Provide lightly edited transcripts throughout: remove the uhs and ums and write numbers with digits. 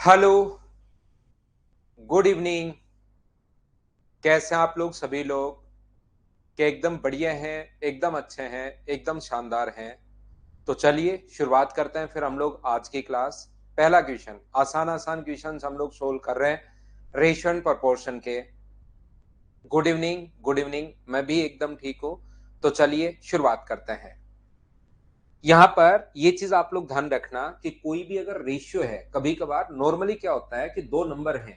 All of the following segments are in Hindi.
Hello, good evening. कैसे हैं आप लोग सभी लोग? क्या एकदम बढ़िया हैं, एकदम अच्छे हैं, एकदम शानदार हैं? तो चलिए शुरुआत करते हैं फिर हम लोग आज की क्लास। पहला क्वेश्चन, आसान आसान क्वेश्चंस हम लोग सोल्व कर रहे हैं रेशियो एंड प्रोपोर्शन के। Good evening, good evening. मैं भी एकदम ठीक हूं। तो चलिए शुरुआत करते हैं। यहां पर ये चीज आप लोग ध्यान रखना कि कोई भी अगर रेशियो है, कभी कभार नॉर्मली क्या होता है कि दो नंबर हैं।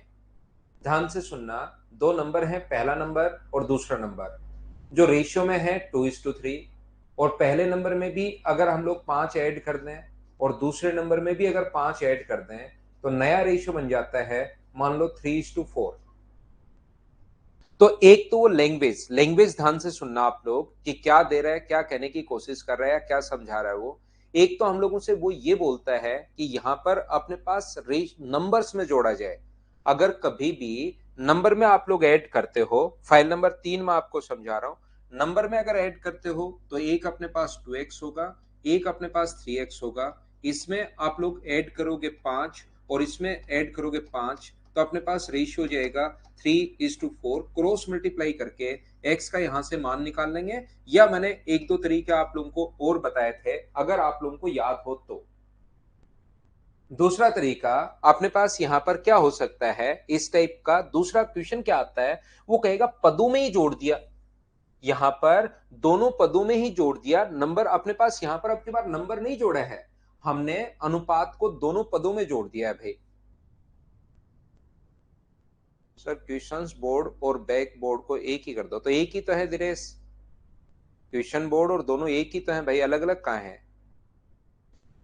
ध्यान से सुनना, दो नंबर है, पहला नंबर और दूसरा नंबर, जो रेशियो में है 2:3। और पहले नंबर में भी अगर हम लोग 5 ऐड कर दें और दूसरे नंबर में भी अगर 5 ऐड कर दें तो नया रेशियो बन जाता है, मान लो 3:4। तो एक तो वो लैंग्वेज लैंग्वेज ध्यान से सुनना आप लोग कि क्या दे रहा है, क्या कहने की कोशिश कर रहा है, क्या समझा रहा है वो। एक तो हम लोगों से वो ये बोलता है कि यहां पर अपने पास रेश नंबर्स में जोड़ा जाए। अगर कभी भी नंबर में आप लोग ऐड करते हो, फाइल नंबर 3 में आपको समझा रहा हूं, नंबर में अगर ऐड करते हो तो एक अपने पास 2x होगा, एक अपने पास 3x होगा। इसमें आप लोग ऐड करोगे 5 और इसमें ऐड करोगे 5, तो अपने पास रेशियो हो जाएगा 3:4। क्रॉस मल्टीप्लाई करके एक्स का यहां से मान निकाल लेंगे। या मैंने एक दो तरीके आप लोगों को और बताए थे, अगर आप लोगों को याद हो तो। दूसरा तरीका अपने पास यहां पर क्या हो सकता है, इस टाइप का दूसरा क्वेश्चन क्या आता है, वो कहेगा पदों में ही जोड़ दिया। यहां पर दोनों पदों में ही जोड़ दिया नंबर। अपने पास यहां पर अब की बार नंबर नहीं जोड़ा है, हमने अनुपात को दोनों पदों में जोड़ दिया है भाई। सर क्वेश्चंस बोर्ड और बैक बोर्ड को एक ही कर दो, तो एक ही तो है दिनेश। क्वेश्चन बोर्ड और दोनों एक ही तो है भाई, अलग अलग कहां है?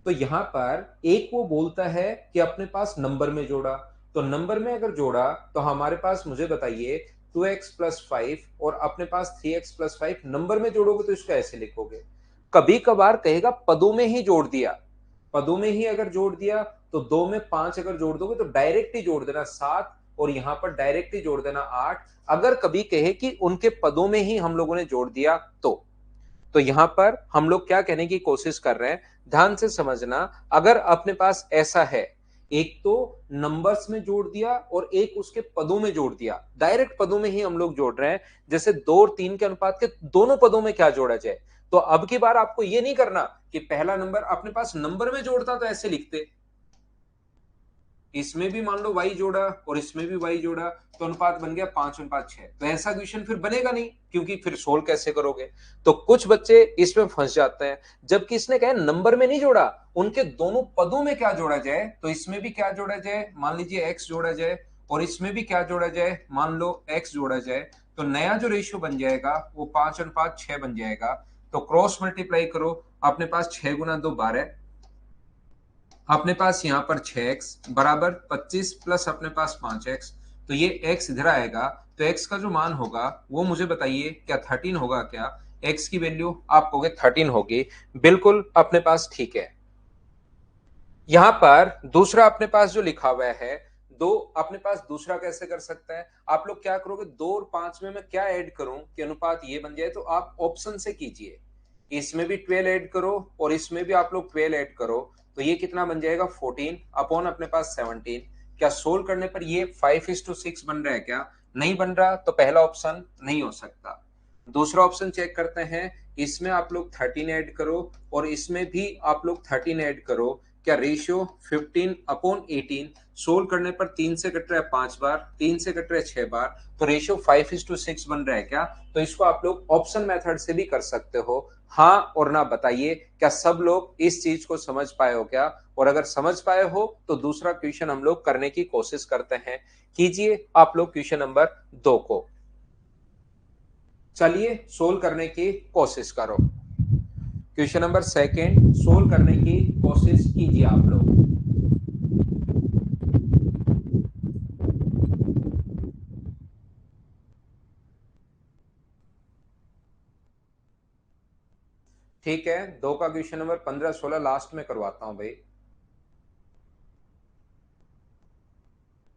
तो यहां पर एक वो बोलता है कि अपने पास नंबर में जोड़ा, तो नंबर में अगर जोड़ा तो हमारे पास, मुझे बताइए, 2x+5 और अपने पास 3x+5 नंबर में जोड़ोगे तो इसको ऐसे लिखोगे। कभी कभार कहेगा पदों में ही जोड़ दिया। पदों में ही अगर जोड़ दिया तो 2 में 5 अगर जोड़ दोगे तो डायरेक्ट ही जोड़ देना 7, और यहां पर डायरेक्ट ही जोड़ देना 8। अगर कभी कहे कि उनके पदों में ही हम लोगों ने जोड़ दिया तो यहां पर हम लोग क्या कहने की कोशिश कर रहे हैं, ध्यान से समझना। अगर अपने पास ऐसा है, एक तो नंबर्स में जोड़ दिया और एक उसके पदों में जोड़ दिया, डायरेक्ट पदों में ही हम लोग जोड़ रहे हैं, जैसे 2 और 3 के अनुपात के दोनों पदों में क्या जोड़ा जाए। तो अब की बार आपको यह नहीं करना कि पहला नंबर अपने पास नंबर में जोड़ता तो ऐसे लिखते, इसमें भी मान लो y जोड़ा और इसमें भी y जोड़ा, तो अनुपात बन गया 5:6। तो ऐसा क्वेश्चन फिर बनेगा नहीं, क्योंकि फिर सोल्व कैसे करोगे? तो कुछ बच्चे इसमें फंस जाते हैं, जबकि इसने कहा नंबर में नहीं जोड़ा, उनके दोनों पदों में क्या जोड़ा जाए। तो इसमें भी क्या जोड़ा जाए, मान लीजिए x जोड़ा जाए, और इसमें भी क्या जोड़ा जाए, मान लो x जोड़ा जाए। तो नया जो रेशियो बन जाएगा वो 5:6 बन जाएगा। तो क्रॉस मल्टीप्लाई करो, अपने पास 6 × 2 12, अपने पास यहाँ पर 6x बराबर 25 प्लस अपने पास 5x। तो ये x इधर आएगा, तो x का जो मान होगा वो मुझे बताइए, क्या 13 होगा क्या? x की वैल्यू आप कहोगे 13 होगी, बिल्कुल अपने पास ठीक है। यहां पर दूसरा अपने पास जो लिखा हुआ है, दो अपने पास दूसरा कैसे कर सकता है? आप लोग क्या करोगे, 2 और 5 में मैं क्या ऐड करूं कि अनुपात ये बन जाए, तो आप ऑप्शन से कीजिए। इसमें भी 12 ऐड करो और इसमें भी आप लोग 12 ऐड करो, तो ये कितना बन जाएगा, 14 अपॉन अपने पास 17। क्या सोल्व करने पर ये 5:6 बन रहा है क्या? नहीं बन रहा, तो पहला ऑप्शन नहीं हो सकता। दूसरा ऑप्शन चेक करते हैं, इसमें आप लोग 13 ऐड करो और इसमें भी आप लोग 13 ऐड करो। क्या रेशियो 15/18? सोल्व करने पर 3 से कट रहा है 5 बार, 3 से कट रहा है 6 बार, तो रेशियो 5:6 बन रहा है क्या? तो इसको आप लोग ऑप्शन मेथड से भी कर सकते हो। हाँ और ना बताइए, क्या सब लोग इस चीज को समझ पाए हो क्या? और अगर समझ पाए हो तो दूसरा क्वेश्चन हम लोग करने की कोशिश करते हैं। कीजिए आप लोग क्वेश्चन नंबर 2 को। चलिए सोल्व करने की कोशिश करो। क्वेश्चन नंबर सेकंड सोल्व करने की कोशिश कीजिए आप लोग। ठीक है, 2 का क्वेश्चन नंबर 15 16 लास्ट में करवाता हूं भाई।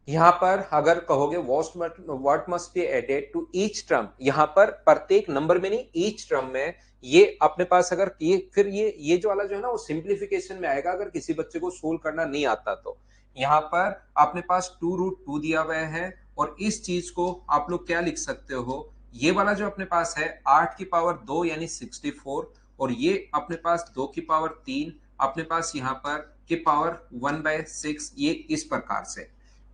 यहां पर अगर कहोगे what must be added to each term, यहां पर प्रत्येक नंबर में नहीं, ईच टर्म में। ये अपने पास अगर ये फिर ये जो वाला जो है ना वो सिंप्लीफिकेशन में आएगा, अगर किसी बच्चे को सोल्व करना नहीं आता तो। यहाँ पर अपने पास 2√2 दिया हुआ है और इस चीज को आप लोग क्या लिख सकते हो, ये वाला जो अपने पास है 8 की पावर 2 यानी 64, और ये अपने पास 2 की पावर 3 अपने पास यहाँ पर की पावर 1/6, ये इस प्रकार से।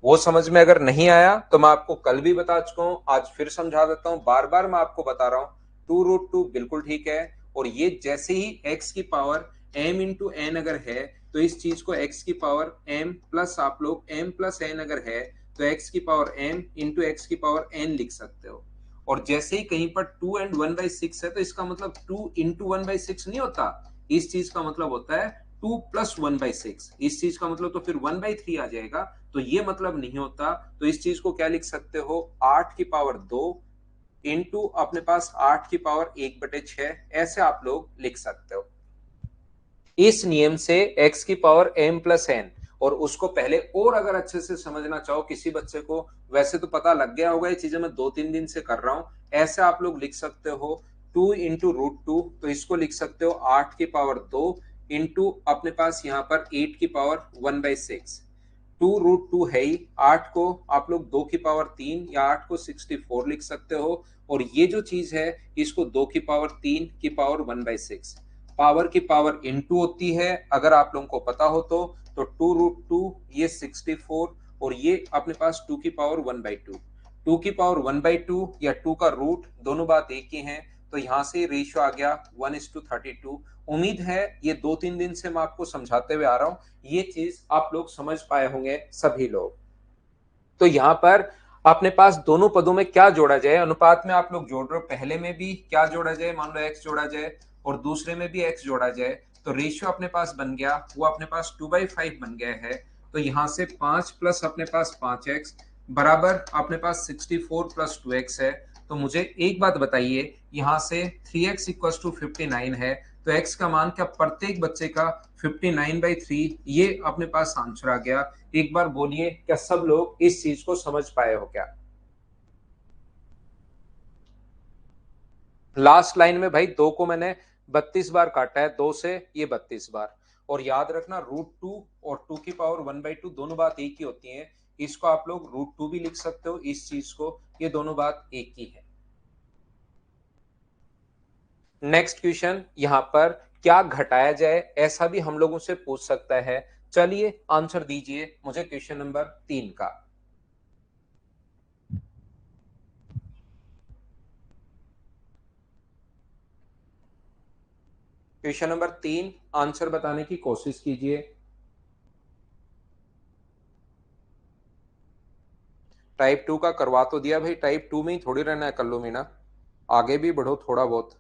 वो समझ में अगर नहीं आया तो मैं आपको कल भी बता चुका हूं, आज फिर समझा देता हूं, बार बार मैं आपको बता रहा हूं। 2√2 बिल्कुल ठीक है, और ये जैसे ही x की पावर m इंटू एन अगर है तो इस चीज को x की पावर m प्लस आप लोग m प्लस n अगर है तो x की पावर m इंटू एक्स की पावर n लिख सकते हो। और जैसे ही कहीं पर 2 एंड 1/6 है तो इसका मतलब 2 इंटू 1/6 नहीं होता, इस चीज का मतलब होता है 2 प्लस 1/6, इस चीज का मतलब तो फिर 1/3 आ जाएगा, तो ये मतलब नहीं होता। तो इस चीज को क्या लिख सकते हो, 8 की पावर 2 इंटू अपने पास 8 की पावर 1/6, ऐसे आप लोग लिख सकते हो। इस नियम से x की पावर m प्लस एन, और उसको पहले और अगर अच्छे से समझना चाहो किसी बच्चे को, वैसे तो पता लग गया होगा, ये चीजें मैं 2-3 दिन से कर रहा हूं, ऐसे आप लोग लिख सकते हो 2 इंटू √2, तो इसको लिख सकते हो 8 की पावर 2 इंटू अपने पास यहाँ पर 8 की पावर 1/6। 2√2 है ही, 8 को आप लोग 2 की पावर 3 या 8 को 64 लिख सकते हो, और ये जो चीज है इसको 2 की पावर 3 की पावर 1/6, पावर की पावर इनटू होती है, अगर आप लोगों को पता हो तो 2√2 ये 64, और ये अपने पास 2 की पावर 1/2, 2 की पावर 1/2 या 2 का रूट दोनों बात एक ही है, तो यहां से रेशियो आ गया 1:32। उम्मीद है ये 2-3 दिन से मैं आपको समझाते हुए आ रहा हूं, ये चीज आप लोग समझ पाए होंगे सभी लोग। तो यहां पर अपने पास दोनों पदों में क्या जोड़ा जाए, अनुपात में आप लोग जोड़ रहे हो, पहले में भी क्या जोड़ा जाए, मान लो x जोड़ा जाए और दूसरे में भी x जोड़ा जाए, तो रेशियो अपने पास बन गया, वो अपने पास 2/5 बन गया है। तो यहां से 5 प्लस अपने पास 5x बराबर अपने पास 64 प्लस 2x है। तो मुझे एक बात बताइए, यहां से 3x इक्वल टू 59 है, तो x का मान क्या प्रत्येक बच्चे का 59/3, ये अपने पास आंसर आ गया। एक बार बोलिए, क्या सब लोग इस चीज को समझ पाए हो क्या? लास्ट लाइन में भाई 2 को मैंने 32 बार काटा है, 2 से ये 32 बार, और याद रखना √2 और 2 की पावर 1/2 दोनों बात एक ही होती है, इसको आप लोग √2 भी लिख सकते हो, इस चीज को, ये दोनों बात एक ही है। नेक्स्ट क्वेश्चन, यहां पर क्या घटाया जाए, ऐसा भी हम लोगों से पूछ सकता है। चलिए आंसर दीजिए मुझे क्वेश्चन नंबर 3 का। क्वेश्चन नंबर 3 आंसर बताने की कोशिश कीजिए। टाइप 2 का करवा तो दिया भाई, टाइप 2 में ही थोड़ी रहना है कल्लू मीना, आगे भी बढ़ो थोड़ा बहुत।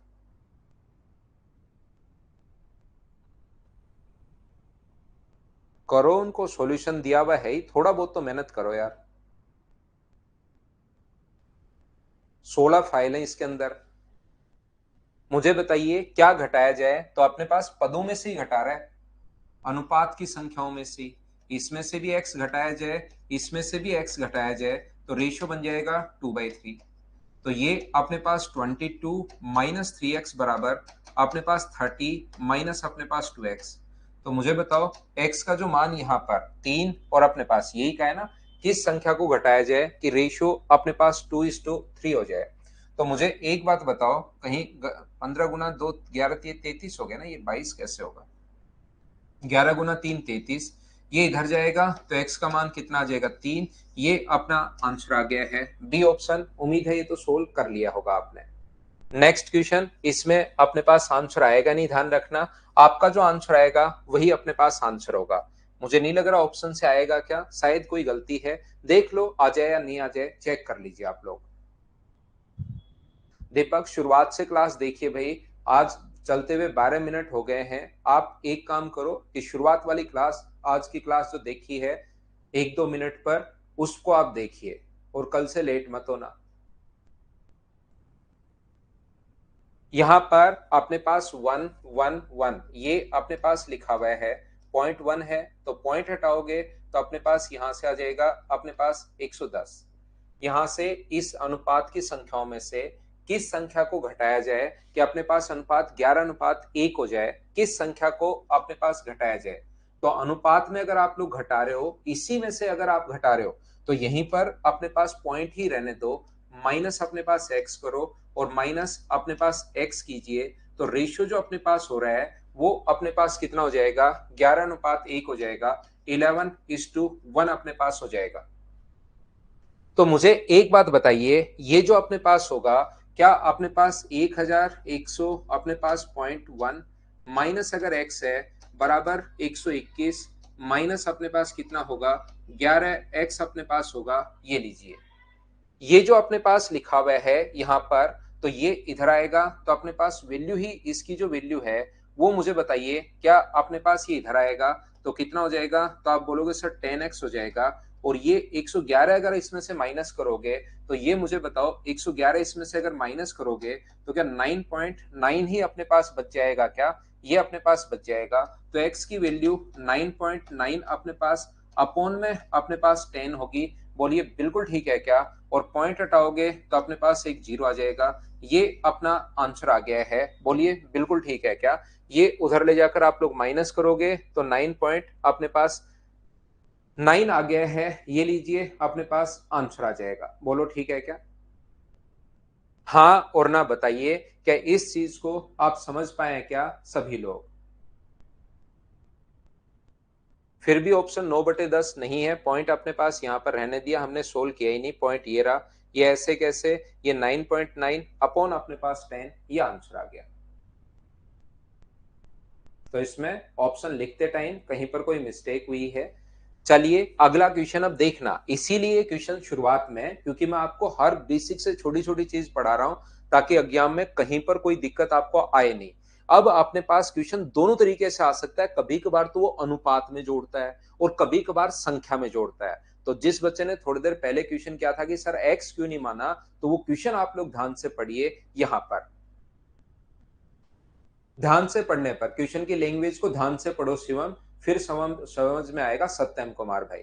करो, उनको सॉल्यूशन दिया हुआ है ही, थोड़ा बहुत तो मेहनत करो यार। 16 फाइल है इसके अंदर। मुझे बताइए क्या घटाया जाए, तो अपने पास पदों में से ही घटा रहा है, अनुपात की संख्याओं में से, इसमें से भी x घटाया जाए, इसमें से भी x घटाया जाए, तो रेशियो बन जाएगा 2/3। तो ये अपने पास 22 माइनस 3x बराबर अपने पास 30 माइनस अपने पास 2x। तो मुझे बताओ x का जो मान यहाँ पर 3 और अपने पास यही का है ना, किस संख्या को घटाया जाए कि रेशियो अपने पास 2:3 हो जाए। तो मुझे एक बात बताओ, कहीं 15 गुना 2 11 33 हो गया ना, ये 22 कैसे होगा, 11 गुना 3 33, ये इधर जाएगा तो x का मान कितना आ जाएगा 3, ये अपना आंसर आ गया है बी ऑप्शन। उम्मीद है ये तो सोल्व कर लिया होगा आपने। नेक्स्ट क्वेश्चन, इसमें अपने पास आंसर आएगा नहीं, ध्यान रखना, आपका जो आंसर आएगा वही अपने पास आंसर होगा। मुझे नहीं लग रहा ऑप्शन से आएगा, क्या शायद कोई गलती है, देख लो आ जाए या नहीं आ जाए, चेक कर लीजिए आप लोग। दीपक शुरुआत से क्लास देखिए भाई, आज चलते हुए 12 मिनट हो गए हैं। आप एक काम करो कि शुरुआत वाली क्लास, आज की क्लास जो देखी है 1-2 मिनट पर, उसको आप देखिए और कल से लेट मत होना। यहां पर अपने पास 1 1 1 ये अपने पास लिखा हुआ है, पॉइंट 1 है तो पॉइंट हटाओगे तो अपने पास यहां से आ जाएगा अपने पास 110। यहां से इस अनुपात की संख्याओं में से किस संख्या को घटाया जाए कि अपने पास अनुपात 11:1 हो जाए, किस संख्या को अपने पास घटाया जाए। तो अनुपात में अगर आप लोग घटा रहे हो, इसी में से अगर आप घटा रहे हो, तो यहीं पर अपने पास पॉइंट ही रहने दो, माइनस अपने पास एक्स करो और माइनस अपने पास एक्स कीजिए, तो रेशियो जो अपने पास हो रहा है वो अपने पास कितना हो जाएगा, 11:1 हो जाएगा, 11:1 अपने पास हो जाएगा। तो मुझे एक बात बताइए, ये जो अपने पास होगा, क्या अपने पास 1100 अपने पास 0.1 माइनस अगर x है बराबर 121 माइनस अपने पास कितना होगा, 11x अपने पास होगा। ये लीजिए, ये जो अपने पास लिखा हुआ है यहाँ पर, तो ये इधर आएगा, तो अपने पास वैल्यू ही, इसकी जो वैल्यू है वो मुझे बताइए, क्या अपने पास ये इधर आएगा तो कितना हो जाएगा, तो आप बोलोगे सर 10x हो जाएगा। और ये 111 अगर इसमें से माइनस करोगे, तो ये मुझे बताओ 111 इसमें से अगर माइनस करोगे तो क्या 9.9 ही अपने पास बच जाएगा क्या, ये अपने पास बच जाएगा। तो x की वैल्यू 9.9 अपने पास अपॉन में अपने पास 10 होगी। बोलिए बिल्कुल ठीक है क्या, और पॉइंट हटाओगे तो अपने पास एक जीरो आ जाएगा। ये अपना आंसर आ गया है, बोलिए बिल्कुल ठीक है क्या। ये उधर ले जाकर आप लोग माइनस करोगे तो 9 पॉइंट अपने पास 9 आ गया है, ये लीजिए अपने पास आंसर आ जाएगा। बोलो ठीक है क्या। हाँ और ना बताइए, क्या इस चीज को आप समझ पाए क्या सभी लोग। फिर भी ऑप्शन 9/10 नहीं है, पॉइंट अपने पास यहां पर रहने दिया, हमने सोल्व किया ही नहीं, पॉइंट ये रहा। ये ऐसे कैसे, ये 9.9 अपॉन अपने पास 10, ये आंसर आ गया। तो इसमें ऑप्शन लिखते टाइम कहीं पर कोई मिस्टेक हुई है। चलिए अगला क्वेश्चन अब देखना, इसीलिए क्वेश्चन शुरुआत में, क्योंकि मैं आपको हर बेसिक से छोटी छोटी चीज पढ़ा रहा हूं, ताकि एग्जाम में कहीं पर कोई दिक्कत आपको आए नहीं। अब अपने पास क्वेश्चन दोनों तरीके से आ सकता है, कभी कभार तो वो अनुपात में जोड़ता है और कभी कभार संख्या में जोड़ता है। तो जिस बच्चे ने थोड़ी देर पहले क्वेश्चन किया था कि सर एक्स क्यों नहीं माना, तो वो क्वेश्चन आप लोग ध्यान से पढ़िए। यहां पर ध्यान से पढ़ने पर, क्वेश्चन की लैंग्वेज को ध्यान से पढ़ो शिवम, फिर समझ में आएगा सत्यम कुमार भाई।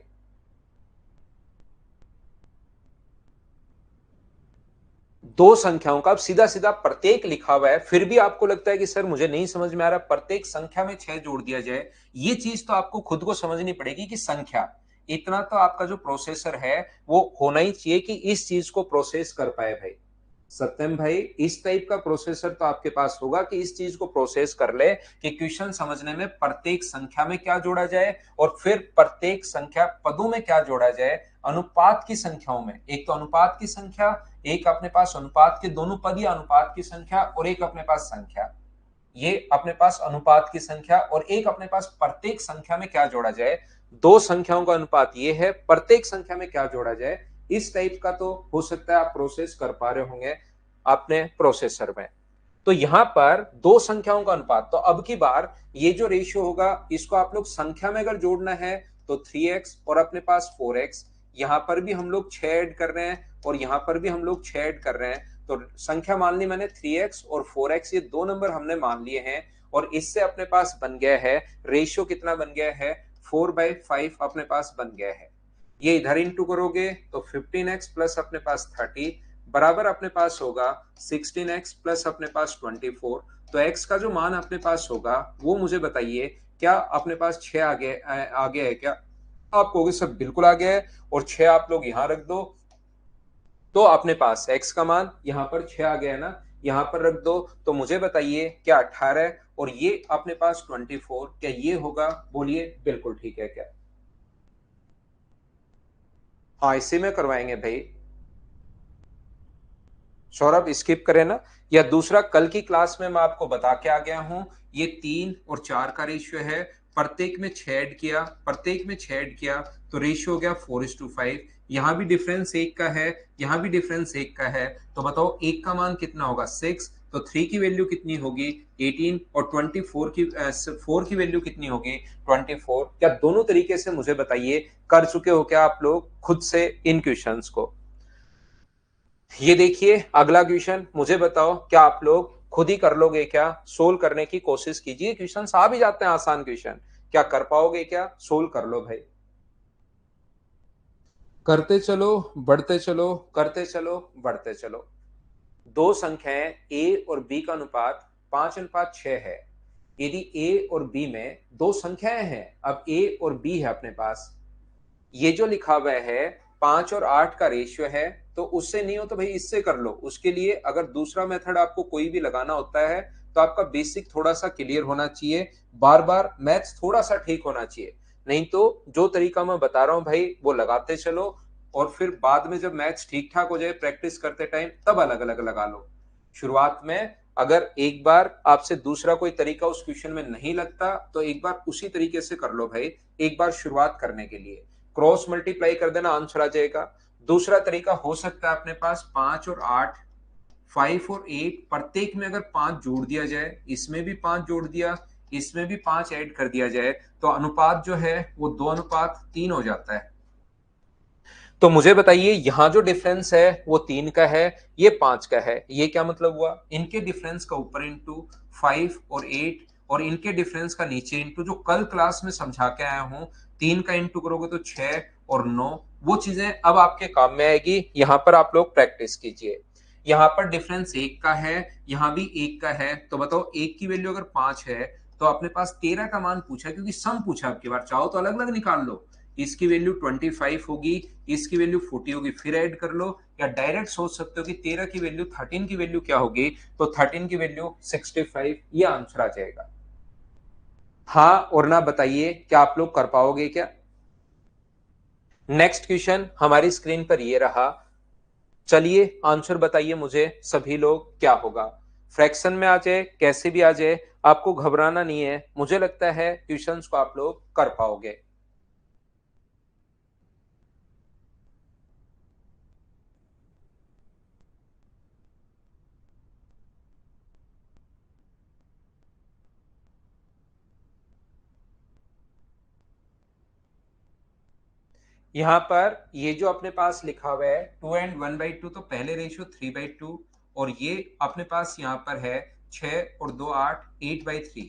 दो संख्याओं का अब सीधा सीधा प्रत्येक लिखा हुआ है, फिर भी आपको लगता है कि सर मुझे नहीं समझ में आ रहा, प्रत्येक संख्या में 6 जोड़ दिया जाए। ये चीज तो आपको खुद को समझनी पड़ेगी कि संख्या, इतना तो आपका जो प्रोसेसर है वो होना ही चाहिए कि इस चीज को प्रोसेस कर पाए भाई। सत्यम भाई, इस टाइप का प्रोसेसर तो आपके पास होगा कि इस चीज को प्रोसेस कर ले कि क्वेश्चन समझने में प्रत्येक संख्या में क्या जोड़ा जाए और फिर प्रत्येक संख्या पदों में क्या जोड़ा जाए। अनुपात की संख्याओं में, एक तो अनुपात की संख्या, एक अपने पास अनुपात के दोनों पद या अनुपात की संख्या, और एक अपने पास संख्या, ये अपने पास अनुपात की संख्या, और एक अपने पास प्रत्येक संख्या में क्या जोड़ा जाए। दो संख्याओं का अनुपात ये है, प्रत्येक संख्या में क्या जोड़ा जाए। इस टाइप का तो हो सकता है आप प्रोसेस कर पा रहे होंगे अपने प्रोसेसर में। तो यहां पर दो संख्याओं का अनुपात, तो अब की बार ये जो रेशियो होगा इसको आप लोग संख्या में अगर जोड़ना है तो 3x और अपने पास 4x, यहां पर भी हम लोग 6 ऐड कर रहे हैं और यहां पर भी हम लोग 6 ऐड कर रहे हैं। तो संख्या मान ली मैंने 3x और 4x, ये दो नंबर हमने मान लिए हैं, और इससे अपने पास बन गया है रेशियो, कितना बन गया है, 4/5 अपने पास बन गया है। ये इधर इंटू करोगे तो 15x प्लस अपने पास 30 बराबर अपने पास होगा 16x प्लस अपने पास 24। तो x का जो मान अपने पास होगा वो मुझे बताइए, क्या अपने पास 6 आ गया है क्या। आप कहोगे सब बिल्कुल आ गया है, और 6 आप लोग यहां रख दो, तो अपने पास x का मान यहां पर 6 आ गया है ना, यहां पर रख दो। तो मुझे बताइए क्या 18 और ये अपने पास 24, क्या ये होगा, बोलिए बिल्कुल ठीक है क्या। हाँ इसी में करवाएंगे भाई। सौरभ स्किप करे ना, या दूसरा कल की क्लास में मैं आपको बता के आ गया हूं, ये 3 और 4 का रेशियो है, प्रत्येक में 6 ऐड किया, प्रत्येक में 6 ऐड किया, तो रेशियो हो गया 4:5। यहां भी डिफरेंस एक का है, यहां भी डिफरेंस एक का है, तो बताओ एक का मान कितना होगा 6, तो 3 की वैल्यू कितनी होगी 18, और 24 की 4 की वैल्यू कितनी होगी 24। क्या दोनों तरीके से मुझे बताइए कर चुके हो क्या आप लोग खुद से इन क्वेश्चंस को। ये देखिए अगला क्वेश्चन, मुझे बताओ क्या आप लोग खुद ही कर लोगे क्या, सोल्व करने की कोशिश कीजिए, क्वेश्चन आ भी जाते हैं आसान क्वेश्चन, क्या कर पाओगे क्या, सोल्व कर लो भाई। करते चलो, बढ़ते चलो, करते चलो, बढ़ते चलो। दो संख्याएं a और b का अनुपात 5:6 है। यदि ए और बी में दो संख्याएं हैं, अब ए और बी है अपने पास, ये जो लिखा हुआ है 5 और 8 का रेशियो है, तो उससे नहीं हो तो भाई इससे कर लो। उसके लिए अगर दूसरा मेथड आपको कोई भी लगाना होता है तो आपका बेसिक थोड़ा सा क्लियर होना चाहिए, बार बार मैथ्स थोड़ा सा ठीक होना चाहिए। नहीं तो जो तरीका मैं बता रहा हूं भाई वो लगाते चलो, और फिर बाद में जब मैथ्स ठीक ठाक हो जाए प्रैक्टिस करते टाइम तब अलग अलग लगा लो। शुरुआत में अगर एक बार आपसे दूसरा कोई तरीका उस क्वेश्चन में नहीं लगता तो एक बार उसी तरीके से कर लो भाई, एक बार शुरुआत करने के लिए क्रॉस मल्टीप्लाई कर देना, आंसर आ जाएगा। दूसरा तरीका हो सकता है अपने पास 5 और 8, 5 और 8 प्रत्येक में अगर 5 जोड़ दिया जाए, इसमें भी 5 जोड़ दिया, इसमें भी 5 ऐड कर दिया जाए, तो अनुपात जो है वो 2:3 हो जाता है। तो मुझे बताइए यहां जो डिफरेंस है वो 3 का है, ये 5 का है, ये क्या मतलब हुआ? इनके डिफरेंस का ऊपर इंटू 5 और 8, और इनके डिफरेंस का नीचे इंटू, जो कल क्लास में समझा के आया हूं, 3 का इंटू करोगे तो 6 और 9, वो चीजें अब आपके काम में आएगी। यहां पर आप लोग प्रैक्टिस कीजिए। यहां पर डिफरेंस 1 का है, यहां भी 1 का है, तो बताओ 1 की वैल्यू अगर 5 है तो अपने पास 13 का मान पूछा है, क्योंकि सम पूछा आपकी बार, चाहो तो अलग अलग निकाल लो। इसकी वैल्यू 25 होगी, इसकी वैल्यू 40 होगी, फिर ऐड कर लो, या डायरेक्ट सोच सकते हो कि 13 की वैल्यू 13 की वैल्यू क्या होगी, तो 13 की वैल्यू 65, ये आंसर आ जाएगा। हाँ और ना बताइए क्या आप लोग कर पाओगे क्या? नेक्स्ट क्वेश्चन हमारी स्क्रीन पर ये रहा। चलिए आंसर बताइए मुझे सभी लोग, क्या होगा? फ्रैक्शन में आ जाए, कैसे भी आ जाए, आपको घबराना नहीं है, मुझे लगता है क्वेश्चंस को आप लोग कर पाओगे। यहाँ पर ये जो अपने पास लिखा हुआ है 2 एंड 1/2, तो पहले रेशियो 3/2, और ये अपने पास यहाँ पर है 6 और 2 8, 8/3,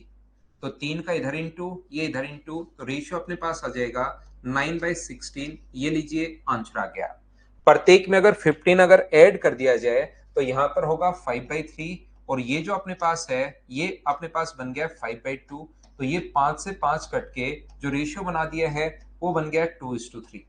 तो 3 का इधर इंटू, ये इधर इंटू, तो रेशियो अपने पास आ जाएगा 9/16। ये लीजिए आंसर आ गया। प्रत्येक में अगर 15 अगर ऐड कर दिया जाए तो यहाँ पर होगा 5/3, और ये जो अपने पास है ये अपने पास बन गया 5/2, तो ये 5 से 5 कट के जो रेशियो बना दिया है वो बन गया 2:3।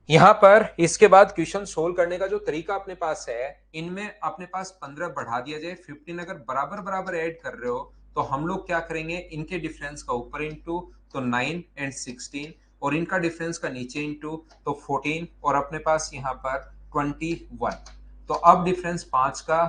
यहां पर इसके बाद क्वेश्चन सोल्व करने का जो तरीका अपने पास है, इनमें अपने पास 15 बढ़ा दिया जाए, 15 अगर बराबर बराबर ऐड कर रहे हो तो हम लोग क्या करेंगे, इनके डिफरेंस का ऊपर इंटू, तो 9 एंड 16, और इनका डिफरेंस का नीचे इंटू, तो 14, और अपने पास यहाँ पर 21। तो अब डिफरेंस 5 का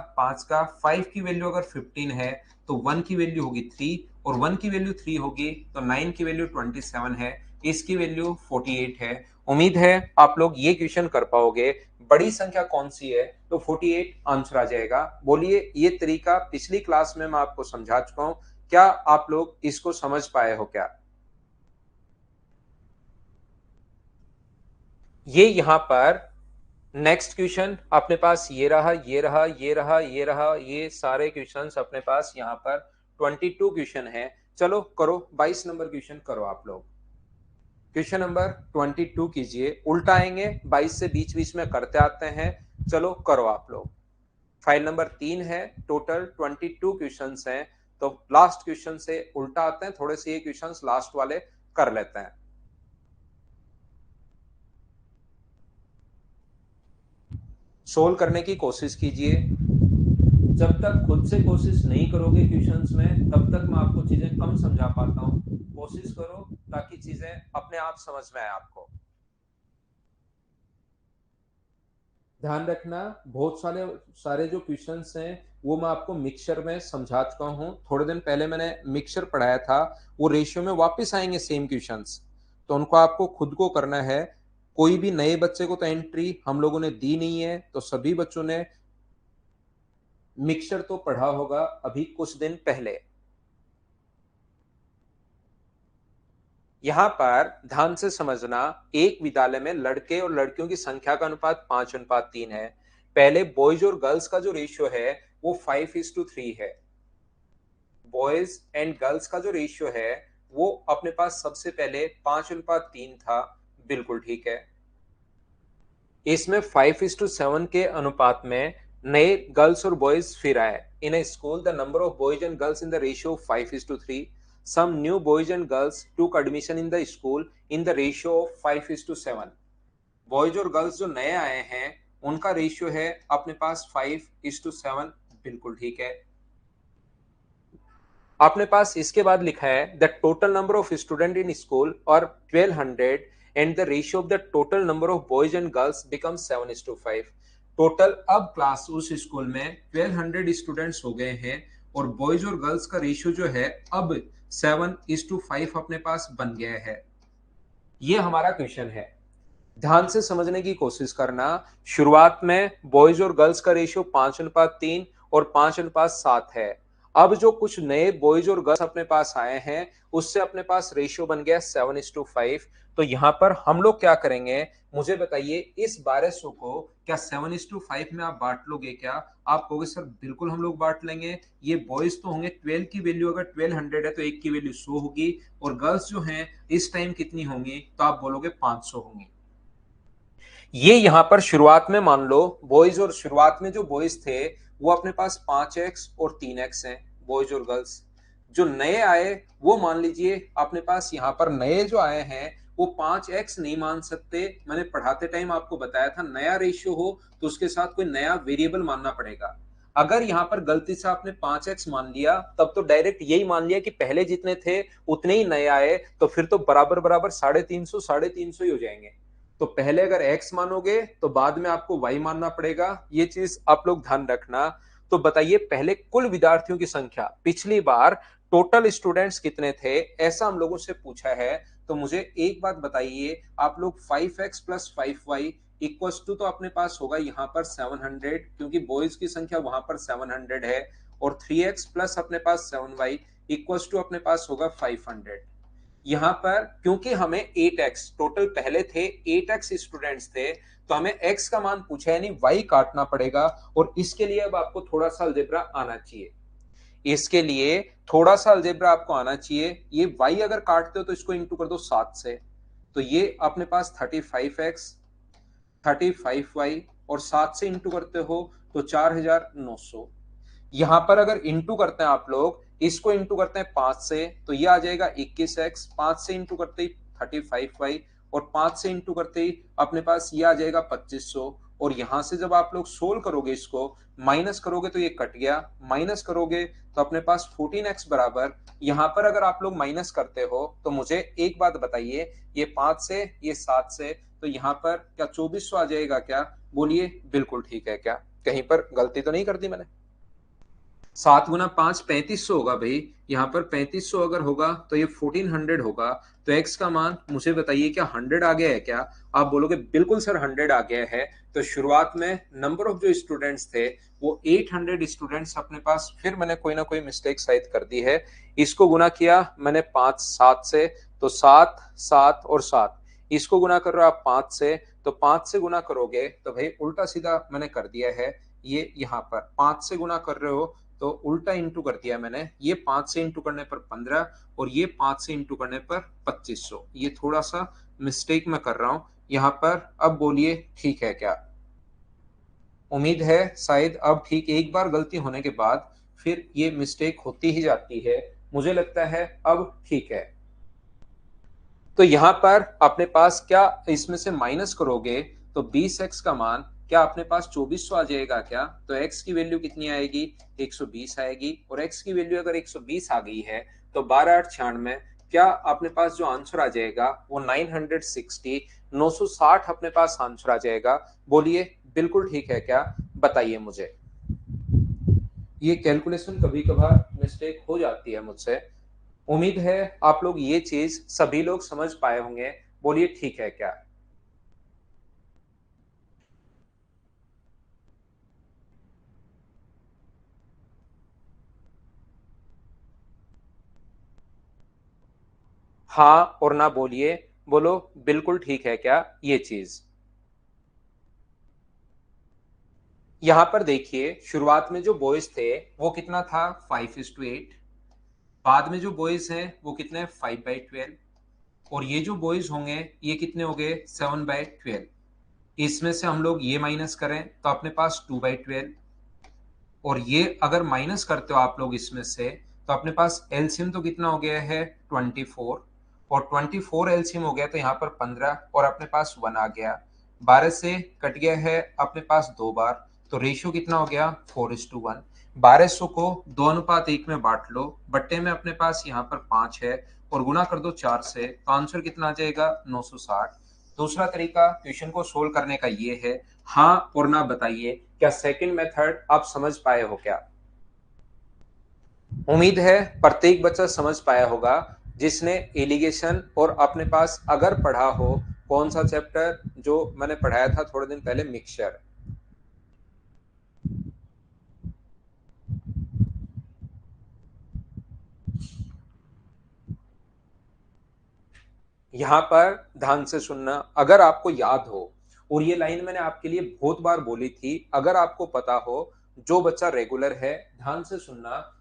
5 की वैल्यू अगर 15 है तो 1 की वैल्यू होगी 3, और 1 की वैल्यू 3 होगी तो 9 की वैल्यू 27 है, इसकी वैल्यू 48 है। उम्मीद है आप लोग ये क्वेश्चन कर पाओगे। बड़ी संख्या कौन सी है, तो 48 आंसर आ जाएगा। बोलिए ये तरीका पिछली क्लास में मैं आपको समझा चुका हूं, क्या आप लोग इसको समझ पाए हो क्या? ये यहां पर नेक्स्ट क्वेश्चन अपने पास ये रहा, ये रहा, ये रहा, ये रहा, ये सारे क्वेश्चंस अपने पास यहाँ पर 22 क्वेश्चन है। चलो करो 22 नंबर क्वेश्चन करो आप लोग। क्वेश्चन नंबर 22 कीजिए, उल्टा आएंगे, 22 से बीच बीच में करते आते हैं। चलो करो आप लोग। फाइल नंबर 3 है, टोटल 22 क्वेश्चन हैं, तो लास्ट क्वेश्चन से उल्टा आते हैं, थोड़े से ये क्वेश्चन लास्ट वाले कर लेते हैं। सोल्व करने की कोशिश कीजिए। जब तक खुद से कोशिश नहीं करोगे क्वेश्चंस में तब तक मैं आपको चीजें कम समझा पाता हूं। कोशिश करो ताकि चीजें अपने आप समझ में आए आपको। ध्यान रखना, बहुत सारे सारे जो क्वेश्चंस हैं वो मैं आपको मिक्सचर में समझा चुका हूं। थोड़े दिन पहले मैंने मिक्सचर पढ़ाया था, वो रेशियो में वापस आएंगे सेम क्वेश्चंस, तो उनको आपको खुद को करना है। कोई भी नए बच्चे को तो एंट्री हम लोगों ने दी नहीं है, तो सभी बच्चों ने मिक्सचर तो पढ़ा होगा अभी कुछ दिन पहले। यहां पर ध्यान से समझना, एक विद्यालय में लड़के और लड़कियों की संख्या का अनुपात 5:3 है। पहले बॉयज और गर्ल्स का जो रेशियो है वो 5:3 है। बॉयज एंड गर्ल्स का जो रेशियो है वो अपने पास सबसे पहले 5:3 था, बिल्कुल ठीक है। इसमें 5:7 के अनुपात में नए गर्ल्स और बॉयज फिर आए। In a school the number of boys and girls in the ratio 5:3। Some new boys and girls took admission in the school in the ratio of 5:7। Boys और गर्ल्स जो नए आए हैं उनका रेशियो है अपने पास 5:7। बिल्कुल ठीक है। अपने पास इसके बाद लिखा है the total number of student in school और 1200 and the ratio of the total number of boys and girls become 7:5। Total अब क्लास उस स्कूल में 1200 स्टूडेंट्स हो गए हैं और बॉयज और गर्ल्स का रेशियो जो है अब 7:5 अपने पास बन गया है। ये हमारा क्वेश्चन है। ध्यान से समझने की कोशिश करना। शुरुआत में बॉयज और गर्ल्स का रेशियो 5:3 और 5:7 है। अब जो कुछ नए बॉयज और गर्ल्स अपने पास आए हैं उससे अपने पास रेशियो बन गया 7:5। तो यहां पर हम लोग क्या करेंगे, मुझे बताइए, इस 1200 को क्या 7:5 में आप बांट लोगे क्या? आप कहोगे सर बिल्कुल हम लोग बांट लेंगे। ये बॉयज तो होंगे, 12 की वैल्यू अगर 1200 है तो एक की वैल्यू 100 होगी, और गर्ल्स जो हैं इस टाइम कितनी होंगी, तो आप बोलोगे 500 होंगी। ये यहां पर शुरुआत में मान लो बॉयज, और शुरुआत में जो बॉयज थे वो अपने पास 5x और 3x हैं, बॉयज और गर्ल्स। जो नए आए वो मान लीजिए अपने पास यहां पर नए जो आए हैं वो 5x नहीं मान सकते। मैंने पढ़ाते टाइम आपको बताया था नया रेशियो हो तो उसके साथ कोई नया वेरिएबल मानना पड़ेगा। अगर यहां पर गलती से आपने 5x मान लिया तब तो डायरेक्ट यही मान लिया कि पहले जितने थे उतने ही नए आए, तो फिर तो बराबर बराबर 350 ही हो जाएंगे। तो पहले अगर x मानोगे तो बाद में आपको y मानना पड़ेगा। ये चीज आप लोग ध्यान रखना। तो बताइए पहले कुल विद्यार्थियों की संख्या, पिछली बार टोटल स्टूडेंट्स कितने थे ऐसा हम लोगों से पूछा है। तो मुझे एक बात बताइए, आप लोग 5x plus 5y equals to, तो अपने पास होगा यहाँ पर 700 क्योंकि बॉयज की संख्या वहां पर 700 है, और 3x प्लस अपने पास 7y इक्वल्स टू अपने पास होगा 500। यहां पर क्योंकि हमें 8x टोटल पहले थे, 8x स्टूडेंट्स थे, तो हमें x का मान पूछा है, यानी y काटना पड़ेगा। और इसके लिए अब आपको थोड़ा सा अलजेब्रा आना चाहिए। इसके लिए थोड़ा सा अलजेब्रा आपको आना चाहिए। ये y अगर काटते हो तो इसको इंटू कर दो 7 से, तो ये अपने पास 35x 35y, और 7 से इंटू करते हो तो 4900। यहां पर अगर इंटू करते हैं आप लोग, इसको इंटू करते हैं 5 से तो ये आ जाएगा 21x, 5 से इंटू करते ही 35y, और 5 से इंटू करते ही अपने पास ये आ जाएगा 2500। और यहां से जब आप लोग सोल्व करोगे, इसको माइनस करोगे तो ये कट गया, माइनस करोगे तो अपने पास 14x बराबर, यहां पर अगर आप लोग माइनस करते हो तो मुझे एक बात बताइए, ये 5 से ये 7 से, तो यहाँ पर क्या 2400 आ जाएगा क्या? बोलिए बिल्कुल ठीक है क्या? कहीं पर गलती तो नहीं कर दी मैंने? 7 गुना 5 3500 होगा भाई। यहाँ पर 3500 अगर होगा तो ये 1400 होगा। तो x का मान मुझे बताइए क्या 100 आ गया है क्या? आप बोलोगे बिल्कुल सर 100 आ गया है। तो शुरुआत में नंबर ऑफ जो स्टूडेंट्स थे वो 800 स्टूडेंट्स अपने पास, फिर मैंने कोई ना कोई मिस्टेक शायद कर दी है। इसको गुना किया मैंने 5 7 से, तो 7 7 और 7, इसको गुना कर रहे हो आप 5 से, तो 5 से गुना करोगे तो भाई उल्टा सीधा मैंने कर दिया है। ये यहाँ पर 5 से गुना कर रहे हो तो उल्टा इंटू कर दिया मैंने। ये 5 से इंटू करने पर 15, और ये 5 से इंटू करने पर 2500। ये थोड़ा सा मिस्टेक मैं कर रहा हूं यहाँ पर। अब बोलिए ठीक है क्या? उम्मीद है शायद अब ठीक, एक बार गलती होने के बाद फिर ये मिस्टेक होती ही जाती है। मुझे लगता है अब ठीक है। तो यहां पर अपने पास क्या इसमें से माइनस करोगे तो 20x का मान क्या अपने पास 2400 आ जाएगा क्या? तो x की वैल्यू कितनी आएगी? 120 आएगी। और x की वैल्यू अगर 120 आ गई है तो 12 8 96, क्या अपने पास जो आंसर आ जाएगा वो 960 960 अपने पास आंसर आ जाएगा। बोलिए बिल्कुल ठीक है क्या? बताइए मुझे। ये कैलकुलेशन कभी कभार मिस्टेक हो जाती है मुझसे। उम्मीद है आप लोग ये चीज सभी लोग समझ पाए होंगे। बोलिए ठीक है क्या? हाँ और ना बोलिए, बोलो बिल्कुल ठीक है क्या ये चीज। यहां पर देखिए शुरुआत में जो बॉयज थे वो कितना था 5:8, बाद में जो बॉयज हैं वो कितने 5/12, और ये जो बॉयज होंगे ये कितने हो गए 7/12। इसमें से हम लोग ये माइनस करें तो अपने पास 2/12, और ये अगर माइनस करते हो आप लोग इसमें से, तो अपने पास एलसीएम तो कितना हो गया है 24, और 24 एलसीएम हो गया तो यहाँ पर 15 और अपने पास 1 आ गया। 12 से कट गया है अपने पास 2 बार, तो रेशियो कितना हो गया 4:1। 1200 को 2:1 में बांट लो, बट्टे में अपने पास यहाँ पर 5 है और गुना कर दो 4 से, तो आंसर कितना आ जाएगा 960। दूसरा तरीका क्वेश्चन को सोल्व करने का ये है। हाँ और ना बताइए, क्या सेकंड मेथड आप समझ पाए हो क्या? उम्मीद है प्रत्येक बच्चा समझ पाया होगा जिसने एलिगेशन और अपने पास अगर पढ़ा हो, कौन सा चैप्टर जो मैंने पढ़ाया था थोड़े दिन पहले, मिक्सचर। यहां पर ध्यान से सुनना, अगर आपको याद हो, और ये लाइन मैंने आपके लिए बहुत बार बोली थी, अगर आपको पता हो, जो बच्चा रेगुलर है ध्यान से सुनना,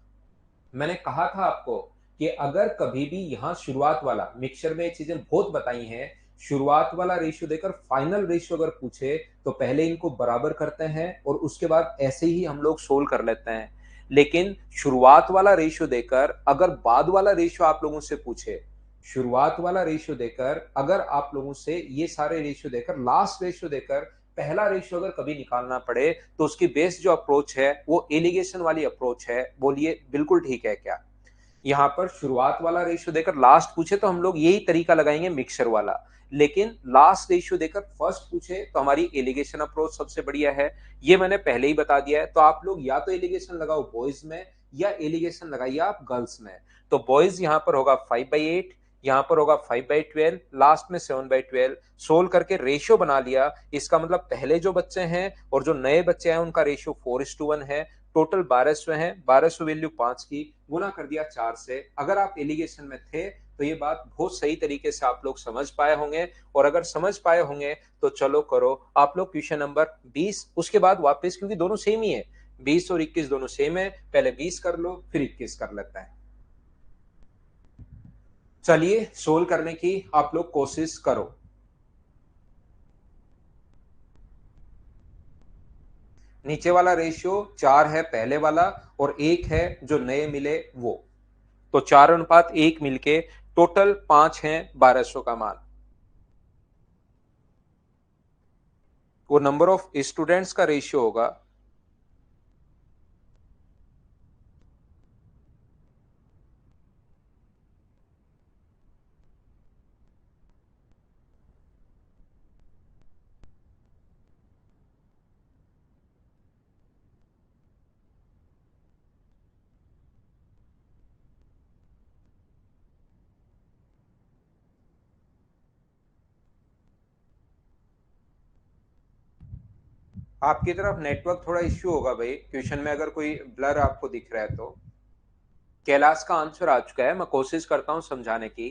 मैंने कहा था आपको कि अगर कभी भी यहां शुरुआत वाला, मिक्सचर में ये चीजें बहुत बताई हैं, शुरुआत वाला रेशियो देकर फाइनल रेशियो अगर पूछे तो पहले इनको बराबर करते हैं और उसके बाद ऐसे ही हम लोग सोल्व कर लेते हैं। लेकिन शुरुआत वाला रेशियो देकर अगर बाद वाला रेशियो आप लोगों से पूछे, शुरुआत वाला रेशियो देकर अगर आप लोगों से ये सारे रेशियो देकर लास्ट रेशियो देकर पहला रेशियो अगर कभी निकालना पड़े, तो उसकी बेस जो अप्रोच है वो एलिगेशन वाली अप्रोच है। बोलिए बिल्कुल ठीक है क्या? यहाँ पर शुरुआत वाला रेशियो देकर लास्ट पूछे तो हम लोग यही तरीका लगाएंगे मिक्सचर वाला, लेकिन लास्ट रेशियो देकर फर्स्ट पूछे तो हमारी एलिगेशन अप्रोच सबसे बढ़िया है। ये मैंने पहले ही बता दिया है। तो आप लोग या तो एलिगेशन लगाओ बॉयज में या एलिगेशन लगाइए आप गर्ल्स में। तो बॉयज यहाँ पर होगा 5/8, यहाँ पर होगा 5/12, लास्ट में 7/12। सोल्व करके रेशियो बना लिया, इसका मतलब पहले जो बच्चे हैं और जो नए बच्चे हैं उनका रेशियो 4:1 है। टोटल 1200 है, 1200 वैल्यू 5 की, गुना कर दिया 4 से। अगर आप एलिगेशन में थे तो ये बात बहुत सही तरीके से आप लोग समझ पाए होंगे, और अगर समझ पाए होंगे तो चलो करो आप लोग क्वेश्चन नंबर 20, उसके बाद वापस, क्योंकि दोनों सेम ही है, 20 और 21 दोनों सेम है, पहले 20 कर लो फिर 21 कर लेता है। चलिए सोल्व करने की आप लोग कोशिश करो। नीचे वाला रेशियो 4 है पहले वाला, और 1 है जो नए मिले वो, तो 4:1 मिलके टोटल 5 है 1200 का मान। वो नंबर ऑफ स्टूडेंट्स का रेशियो होगा। आपकी तरफ नेटवर्क थोड़ा इश्यू होगा भाई, क्वेश्चन में अगर कोई ब्लर आपको दिख रहा है तो। कैलाश का आंसर आ चुका है, मैं कोशिश करता हूं समझाने की।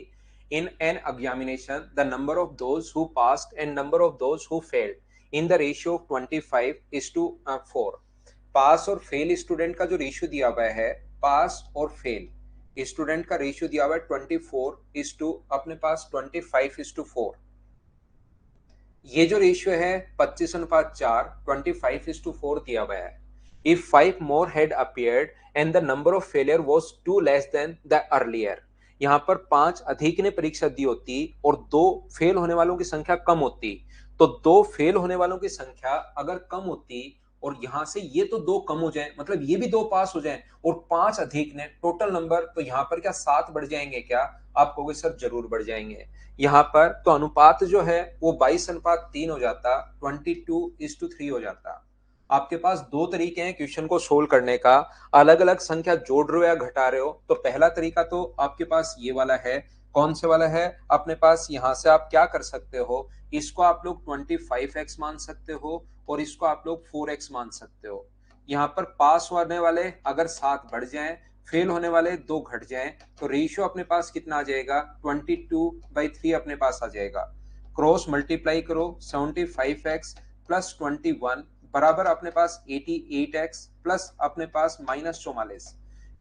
In an examination the number of those who passed and number of those who failed in the ratio of 25:4। पास और फेल स्टूडेंट का जो रेशियो दिया हुआ है, पास और फेल स्टूडेंट का रेशियो दिया हुआ है 24 अपने पास 25:4। ये जो रेशियो है 25:4, 25:4 दिया हुआ है। If 5 more had appeared and the number of failure was 2 less than the earlier, यहाँ पर 5 अधिक ने परीक्षा दी होती और 2 फेल होने वालों की संख्या कम होती, तो 2 फेल होने वालों की संख्या अगर कम होती और यहां से ये तो 2 कम हो जाए, मतलब ये भी 2 पास हो जाए, और 5 अधिक ने, टोटल नंबर तो यहाँ पर क्या 7 बढ़ जाएंगे क्या? आप कहोगे सर जरूर बढ़ जाएंगे। यहाँ पर तो अनुपात जो है वो 22:3 हो जाता, 22:3 हो जाता। आपके पास दो तरीके हैं क्वेश्चन को सोल्व करने का, अलग अलग संख्या जोड़ रहे हो या घटा रहे हो। तो पहला तरीका तो आपके पास ये वाला है। कौन से वाला है? अपने पास यहां से आप क्या कर सकते हो, इसको आप लोग 25x मान सकते हो और इसको आप लोग 4x मान सकते हो। यहाँ पर पास होने वाले अगर 7 बढ़ जाएं, फेल होने वाले 2 घट जाएं, तो रेशियो अपने पास कितना आ जाएगा 22/3 अपने पास आ जाएगा। क्रॉस मल्टीप्लाई करो, 75x प्लस 21 बराबर अपने पास 88x प्लस अपने पास -44।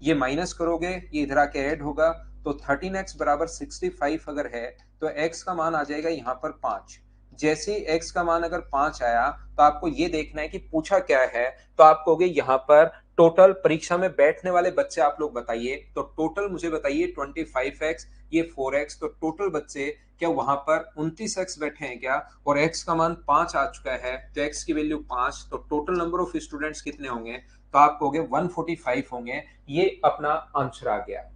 ये माइनस करोगे ये इधर आके ऐड होगा, तो 13x बराबर 65 अगर है तो x का मान आ जाएगा यहाँ पर 5। जैसे x का मान अगर 5 आया तो आपको ये देखना है कि पूछा क्या है, तो आप कहोगे यहाँ पर टोटल परीक्षा में बैठने वाले बच्चे आप लोग बताइए, तो टोटल मुझे बताइए 25x, ये 4x, तो टोटल बच्चे क्या वहां पर 29x बैठे हैं क्या? और x का मान 5 आ चुका है, तो x की वैल्यू 5, तो टोटल नंबर ऑफ स्टूडेंट्स कितने होंगे? तो आप कहोगे 145 होंगे। ये अपना आंसर आ गया।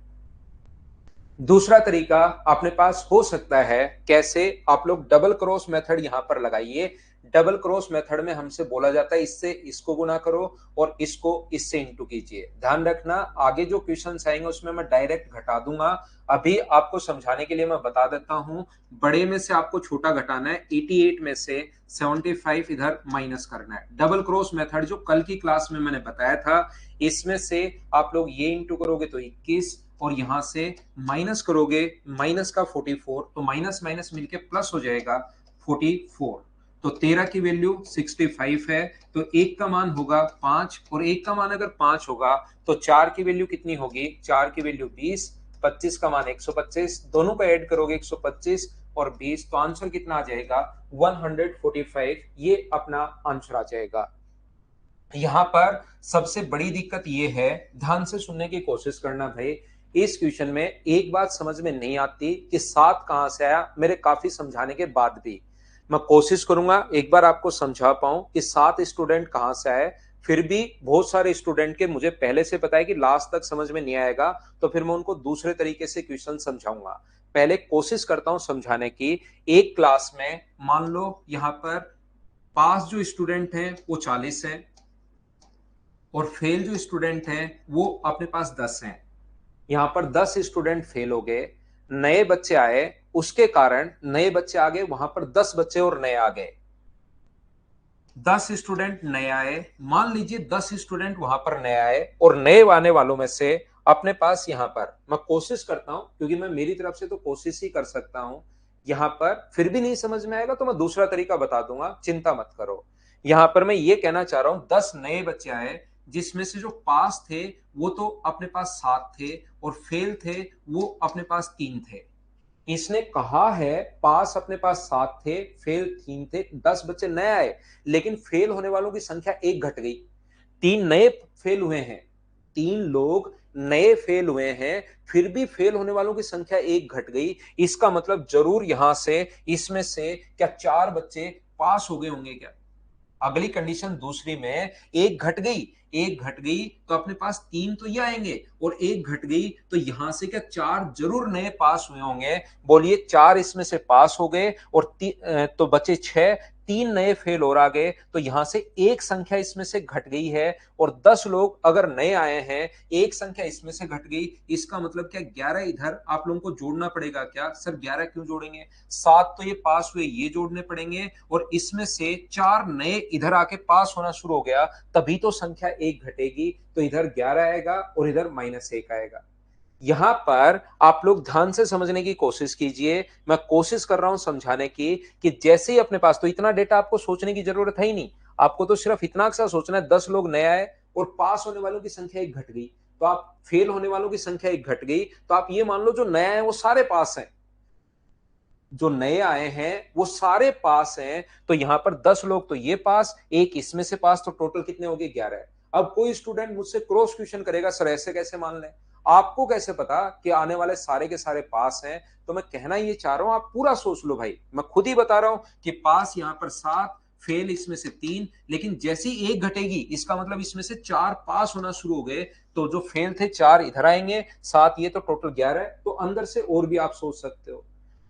दूसरा तरीका अपने पास हो सकता है, कैसे? आप लोग डबल क्रॉस मेथड यहां पर लगाइए। डबल क्रॉस मेथड में हमसे बोला जाता है इससे इसको गुना करो और इसको इससे इंटू कीजिए। ध्यान रखना, आगे जो क्वेश्चंस आएंगे उसमें मैं डायरेक्ट घटा दूंगा। अभी आपको समझाने के लिए मैं बता देता हूं, बड़े में से आपको छोटा घटाना है, 88 में से 75 इधर माइनस करना है। डबल क्रॉस मेथड जो कल की क्लास में मैंने बताया था, इसमें से आप लोग ये इंटू करोगे तो 21, और यहां से माइनस करोगे, माइनस का 44, तो माइनस माइनस मिलके प्लस हो जाएगा 44। तो 13 की वैल्यू 65 है, तो एक का मान होगा 5, और एक का मान अगर 5 होगा तो 4 की वैल्यू कितनी होगी? 4 की वैल्यू 20, 25 का मान 125, दोनों को ऐड करोगे 125 और 20, तो आंसर कितना आ जाएगा? 145। ये अपना आंसर आ जाएगा। यहां पर सबसे बड़ी दिक्कत यह है, ध्यान से सुनने की कोशिश करना भाई, इस क्वेश्चन में एक बात समझ में नहीं आती कि 7 कहां से आया। मेरे काफी समझाने के बाद भी मैं कोशिश करूंगा एक बार आपको समझा पाऊं कि 7 स्टूडेंट कहां से आए। फिर भी बहुत सारे स्टूडेंट के मुझे पहले से पता है कि लास्ट तक समझ में नहीं आएगा, तो फिर मैं उनको दूसरे तरीके से क्वेश्चन समझाऊंगा। पहले कोशिश करता हूं समझाने की। एक क्लास में मान लो यहां पर पास जो स्टूडेंट हैं वो 40 हैं, और फेल जो स्टूडेंट हैं वो अपने पास 10 हैं। यहां पर 10 स्टूडेंट फेल हो गए, नए बच्चे आए, उसके कारण नए बच्चे आ गए, वहां पर 10 बच्चे और नए आ गए। 10 स्टूडेंट नए आए, मान लीजिए 10 स्टूडेंट वहां पर नए आए, और नए आने वालों में से अपने पास यहां पर मैं कोशिश करता हूं, क्योंकि मैं मेरी तरफ से तो कोशिश ही कर सकता हूं। यहां पर फिर भी नहीं समझ में आएगा तो मैं दूसरा तरीका बता दूंगा, चिंता मत करो। यहां पर मैं ये कहना चाह रहा हूं 10 नए बच्चे आए, जिसमें से जो पास थे वो तो अपने पास 7 थे, और फेल थे वो अपने पास 3 थे। इसने कहा है पास अपने पास 7 थे, फेल 3 थे, 10 बच्चे नए आए, लेकिन फेल होने वालों की संख्या एक घट गई। 3 नए फेल हुए हैं, 3 लोग नए फेल हुए हैं, फिर भी फेल होने वालों की संख्या एक घट गई। इसका मतलब जरूर यहां से इसमें से क्या 4 बच्चे पास हो गए होंगे क्या? अगली कंडीशन दूसरी में एक घट गई, एक घट गई तो अपने पास 3 तो ये आएंगे, और एक घट गई तो यहां से क्या 4 जरूर नए पास हुए होंगे। बोलिए 4 इसमें से पास हो गए, और तो बचे 6, 3 नए फेल और आ गए, तो यहां से एक संख्या इसमें से घट गई है, और 10 लोग अगर नए आए हैं, एक संख्या इसमें से घट गई। इसका मतलब क्या 11 इधर आप लोगों को जोड़ना पड़ेगा क्या? सर 11 क्यों जोड़ेंगे? 7 तो ये पास हुए, ये जोड़ने पड़ेंगे, और इसमें से 4 नए इधर आके पास होना शुरू हो गया, तभी तो संख्या एक घटेगी। तो इधर 11 आएगा और इधर -1 आएगा। यहां पर आप लोग ध्यान से समझने की कोशिश कीजिए। मैं कोशिश कर रहा हूं समझाने की कि जैसे ही अपने पास, तो इतना डेटा आपको सोचने की जरूरत है ही नहीं, आपको तो सिर्फ इतना सा सोचना है 10 लोग नए आए और पास होने वालों की संख्या एक घट गई, तो आप फेल होने वालों की संख्या एक घट गई, तो आप ये मान लो जो नए आए वो सारे पास हैं, जो नए आए हैं वो सारे पास हैं। तो यहां पर 10 लोग तो ये पास, एक इसमें से पास, तो टोटल कितने हो गए? 11 है। अब कोई स्टूडेंट मुझसे क्रॉस क्वेश्चन करेगा, सर ऐसे कैसे मान लें? आपको कैसे पता कि आने वाले सारे के सारे पास हैं? तो मैं कहना ये चाह रहा हूं, आप पूरा सोच लो भाई, मैं खुद ही बता रहा हूं कि पास यहां पर 7, फेल इसमें से 3, लेकिन जैसी एक घटेगी इसका मतलब इसमें से 4 पास होना शुरू हो गए, तो जो फेल थे 4 इधर आएंगे, 7 ये, तो टोटल 11 है। तो अंदर से और भी आप सोच सकते हो।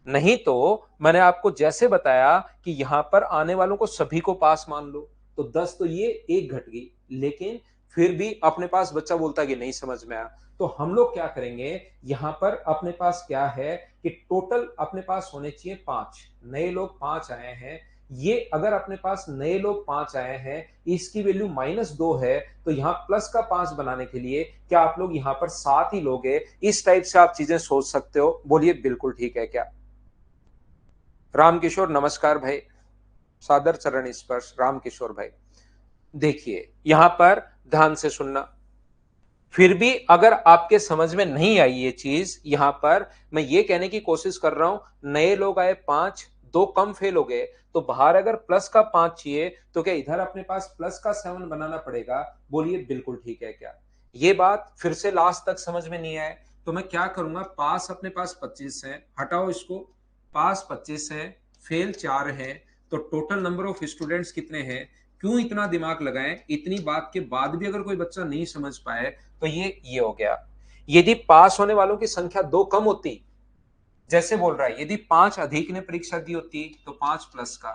नहीं तो मैंने आपको जैसे बताया कि यहां पर आने वालों को सभी को पास मान लो, तो 10 तो ये एक घट गई, लेकिन फिर भी अपने पास बच्चा बोलता कि नहीं समझ में आया। तो हम लोग क्या करेंगे, यहां पर अपने पास क्या है कि टोटल अपने पास होने चाहिए 5 नए लोग, 5 आए हैं। ये अगर अपने पास नए लोग 5 आए हैं, इसकी वैल्यू -2 है, तो यहां प्लस का 5 बनाने के लिए क्या आप लोग यहां पर 7 ही लोगे? इस टाइप से आप चीजें सोच सकते हो। बोलिए बिल्कुल ठीक है क्या? रामकिशोर नमस्कार भाई, सादर चरण स्पर्श रामकिशोर भाई। देखिए यहां पर ध्यान से सुनना, फिर भी अगर आपके समझ में नहीं आई ये चीज, यहां पर मैं ये कहने की कोशिश कर रहा हूं नए लोग आए 5, दो कम फेल हो गए, तो बाहर अगर प्लस का 5 चाहिए तो क्या इधर अपने पास प्लस का 7 बनाना पड़ेगा? बोलिए बिल्कुल ठीक है क्या? ये बात फिर से लास्ट तक समझ में नहीं आए तो मैं क्या करूंगा, पास अपने पास 25 है, हटाओ इसको, पास 25 है, फेल 4 है, तो टोटल नंबर ऑफ स्टूडेंट्स कितने हैं? क्यों इतना दिमाग लगाएं? इतनी बात के बाद भी अगर कोई बच्चा नहीं समझ पाए तो ये हो गया। यदि पास होने वालों की संख्या दो कम होती, जैसे बोल रहा है यदि 5 अधिक ने परीक्षा दी होती तो 5 प्लस का,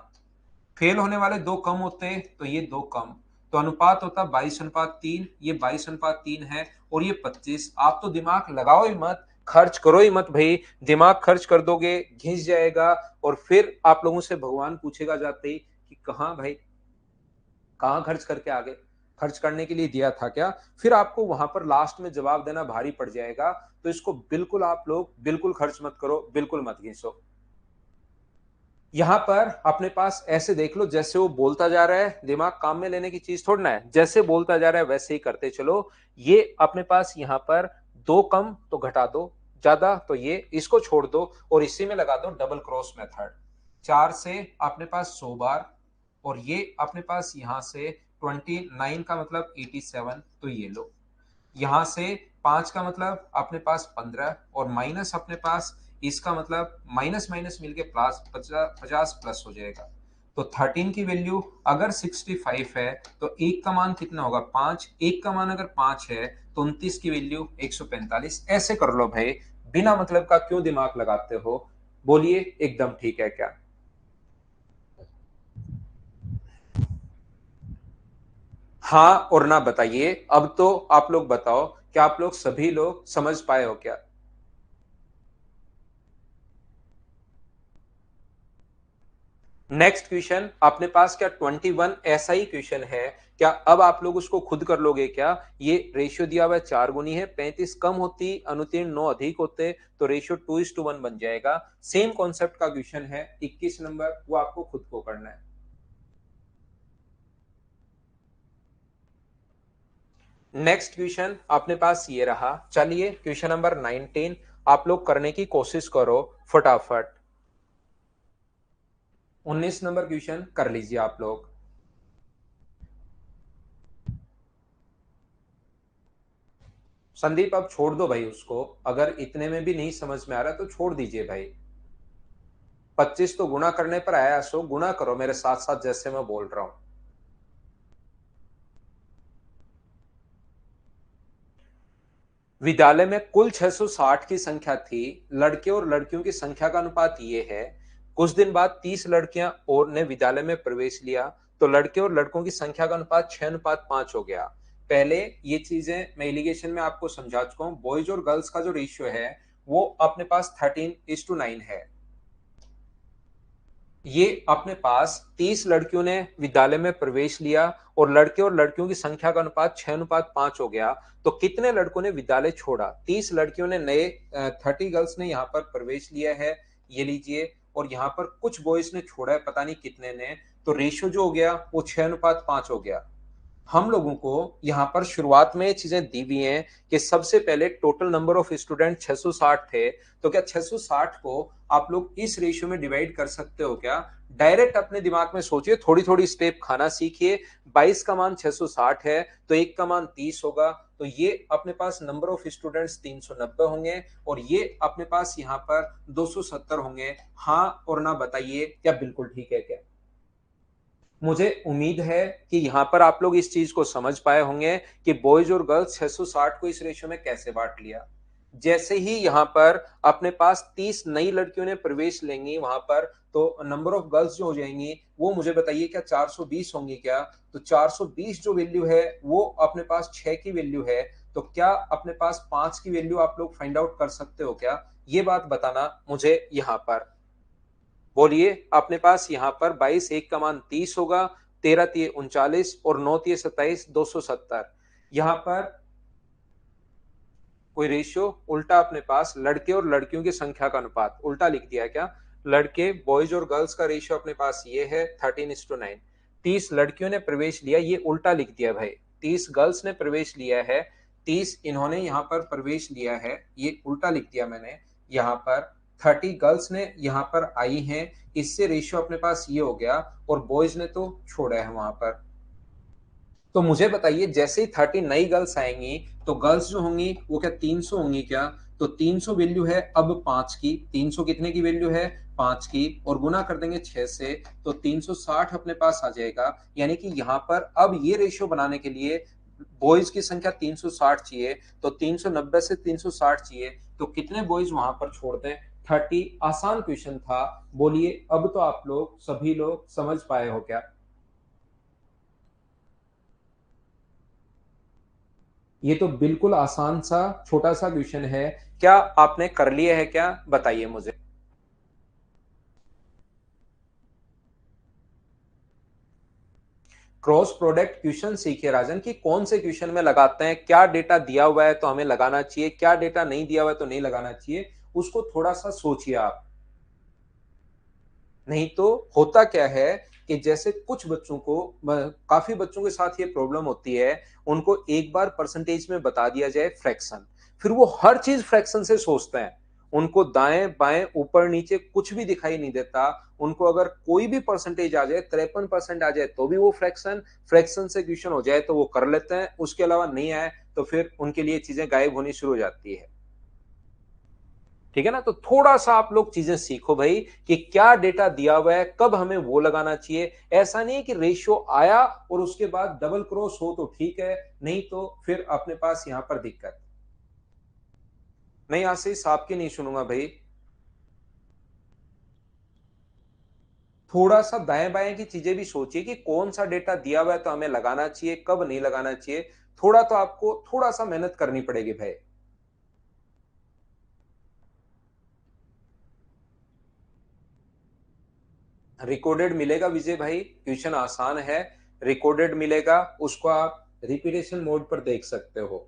फेल होने वाले दो कम होते तो ये दो कम, तो अनुपात होता 22:3, ये 22:3 है, और ये 25। आप तो दिमाग लगाओ ही मत, खर्च करो ही मत भाई, दिमाग खर्च कर दोगे घिस जाएगा, और फिर आप लोगों से भगवान पूछेगा जाते ही कि कहाँ भाई, कहाँ खर्च करके आ गए, खर्च करने के लिए दिया था क्या? फिर आपको वहां पर लास्ट में जवाब देना भारी पड़ जाएगा। तो इसको बिल्कुल आप लोग बिल्कुल खर्च मत करो, बिल्कुल मत घिसो। यहां पर अपने पास ऐसे देख लो, जैसे वो बोलता जा रहा है, दिमाग काम में लेने की चीज थोड़ा ना है, जैसे बोलता जा रहा है वैसे ही करते चलो। ये अपने पास यहां पर दो कम तो घटा दो, ज्यादा तो ये इसको छोड़ दो, और इसी में लगा दो डबल क्रॉस मेथड। 4 से अपने पास 100 बार, और ये अपने पास यहां से 29 का मतलब 87, तो ये लो। यहां से 5 का मतलब अपने पास 15, और माइनस अपने पास इसका मतलब माइनस माइनस मिलके प्लस 50 प्लस हो जाएगा। तो 13 की वैल्यू अगर 65 है तो एक का मान कितना होगा? 5। एक का मान अगर 5 है तो 29 की वैल्यू 145। ऐसे कर लो भाई, बिना मतलब का क्यों दिमाग लगाते हो? बोलिए एकदम ठीक है क्या? हाँ और ना बताइए। अब तो आप लोग बताओ, क्या आप लोग सभी लोग समझ पाए हो क्या? नेक्स्ट क्वेश्चन अपने पास क्या 21 ऐसा ही क्वेश्चन है क्या? अब आप लोग उसको खुद कर लोगे क्या? ये रेशियो दिया हुआ है 4 गुनी है, 35 कम होती, अनुतीर्ण 9 अधिक होते, तो रेशियो 2:1 बन जाएगा। सेम कॉन्सेप्ट का क्वेश्चन है 21 नंबर, वो आपको खुद को करना है। नेक्स्ट क्वेश्चन अपने पास ये रहा, चलिए क्वेश्चन नंबर 19 आप लोग करने की कोशिश करो फटाफट। 19 नंबर क्वेश्चन कर लीजिए आप लोग। संदीप अब छोड़ दो भाई उसको, अगर इतने में भी नहीं समझ में आ रहा तो छोड़ दीजिए भाई। 25 तो गुणा करने पर आया, सो गुणा करो मेरे साथ साथ जैसे मैं बोल रहा हूं। विद्यालय में कुल 660 की संख्या थी, लड़के और लड़कियों की संख्या का अनुपात ये है। कुछ दिन बाद 30 लड़कियां और ने विद्यालय में प्रवेश लिया, तो लड़के और लड़कों की संख्या का अनुपात 6:5 हो गया। पहले ये चीजें मैं एलिगेशन में आपको समझा चुका हूं। बॉयज और गर्ल्स का जो रेशियो है वो अपने पास 13:9 है। ये अपने पास 30 लड़कियों ने विद्यालय में प्रवेश लिया और लड़के और लड़कियों की संख्या का अनुपात 6:5 हो गया। तो कितने लड़कों ने विद्यालय छोड़ा? 30 लड़कियों ने नए 30 गर्ल्स ने यहाँ पर प्रवेश लिया है, ये लीजिए, और यहाँ पर कुछ बॉयज ने छोड़ा है, पता नहीं कितने ने। तो रेशियो जो हो गया वो 6:5 हो गया। हम लोगों को यहाँ पर शुरुआत में ये चीजें दी हुई हैं कि सबसे पहले टोटल नंबर ऑफ स्टूडेंट 660 थे, तो क्या 660 को आप लोग इस रेशियो में डिवाइड कर सकते हो क्या? डायरेक्ट अपने दिमाग में सोचिए, थोड़ी थोड़ी स्टेप खाना सीखिए। 22 का मान 660 है तो एक का मान 30 होगा, तो ये अपने पास नंबर ऑफ स्टूडेंट्स 390 होंगे, और ये अपने पास यहाँ पर 270 होंगे। हाँ और ना बताइए, क्या बिल्कुल ठीक है क्या? मुझे उम्मीद है कि यहां पर आप लोग इस चीज को समझ पाए होंगे कि बॉयज और गर्ल्स 660 को इस रेशियो में कैसे बांट लिया। जैसे ही यहां पर अपने पास 30 नई लड़कियों ने प्रवेश लेंगी वहां पर, तो नंबर ऑफ गर्ल्स जो हो जाएंगी वो मुझे बताइए क्या 420 होंगी क्या? तो 420 जो वैल्यू है वो अपने पास 6 की वैल्यू है, तो क्या अपने पास 5 की वैल्यू आप लोग फाइंड आउट कर सकते हो क्या? ये बात बताना मुझे यहां पर। बोलिए, अपने पास यहाँ पर 22, एक का मान 30 होगा, 13 तिये 39 और 9 तिये 27, 270। यहाँ पर कोई रेशियो उल्टा अपने पास लड़के और लड़कियों की संख्या का अनुपात उल्टा लिख दिया क्या? लड़के बॉयज और गर्ल्स का रेशियो अपने पास ये है 13:9। 30 लड़कियों ने प्रवेश लिया, ये उल्टा लिख दिया भाई। 30 गर्ल्स ने प्रवेश लिया है, 30 इन्होंने यहाँ पर प्रवेश लिया है, ये उल्टा लिख दिया मैंने यहाँ पर। 30 गर्ल्स ने यहाँ पर आई हैं, इससे रेशियो अपने पास ये हो गया, और बॉयज ने तो छोड़ा है वहां पर। तो मुझे बताइए, जैसे ही 30 नई गर्ल्स आएंगी तो गर्ल्स जो होंगी वो क्या 300 होंगी क्या? तो 300 वैल्यू है अब 5 की, 300 कितने की वैल्यू है? 5 की, और गुना कर देंगे 6 से, तो 360 अपने पास आ जाएगा। यानी कि यहाँ पर अब ये रेशियो बनाने के लिए बॉयज की संख्या 360 चाहिए, तो 390 से 360 चाहिए, तो कितने बॉयज वहां पर छोड़ दें? 30। आसान क्वेश्चन था। बोलिए अब तो आप लोग सभी लोग समझ पाए हो क्या? ये तो बिल्कुल आसान सा छोटा सा क्वेश्चन है। क्या आपने कर लिया है क्या? बताइए मुझे। क्रॉस प्रोडक्ट क्वेश्चन सीखिए राजन, कि कौन से क्वेश्चन में लगाते हैं, क्या डेटा दिया हुआ है तो हमें लगाना चाहिए, क्या डेटा नहीं दिया हुआ है तो नहीं लगाना चाहिए, उसको थोड़ा सा सोचिए आप। नहीं तो होता क्या है कि जैसे कुछ बच्चों को, काफी बच्चों के साथ ये प्रॉब्लम होती है, उनको एक बार परसेंटेज में बता दिया जाए फ्रैक्शन, फिर वो हर चीज फ्रैक्शन से सोचते हैं। उनको दाएं बाएं ऊपर नीचे कुछ भी दिखाई नहीं देता। उनको अगर कोई भी परसेंटेज आ जाए, 53% आ जाए तो भी वो फ्रैक्शन, फ्रैक्शन से क्वेश्चन हो जाए तो वो कर लेते हैं, उसके अलावा नहीं आए तो फिर उनके लिए चीजें गायब होनी शुरू हो जाती है। ठीक है ना? तो थोड़ा सा आप लोग चीजें सीखो भाई, कि क्या डेटा दिया हुआ है, कब हमें वो लगाना चाहिए। ऐसा नहीं है कि रेशियो आया और उसके बाद डबल क्रॉस हो तो ठीक है, नहीं तो फिर अपने पास यहां पर दिक्कत। नहीं, आशीष आपकी नहीं सुनूंगा भाई। थोड़ा सा दाएं बाएं की चीजें भी सोचिए, कि कौन सा डेटा दिया हुआ है तो हमें लगाना चाहिए, कब नहीं लगाना चाहिए। थोड़ा तो आपको थोड़ा सा मेहनत करनी पड़ेगी भाई। रिकॉर्डेड मिलेगा विजय भाई, क्वेश्चन आसान है। रिकॉर्डेड मिलेगा, उसको आप रिपीटेशन मोड पर देख सकते हो।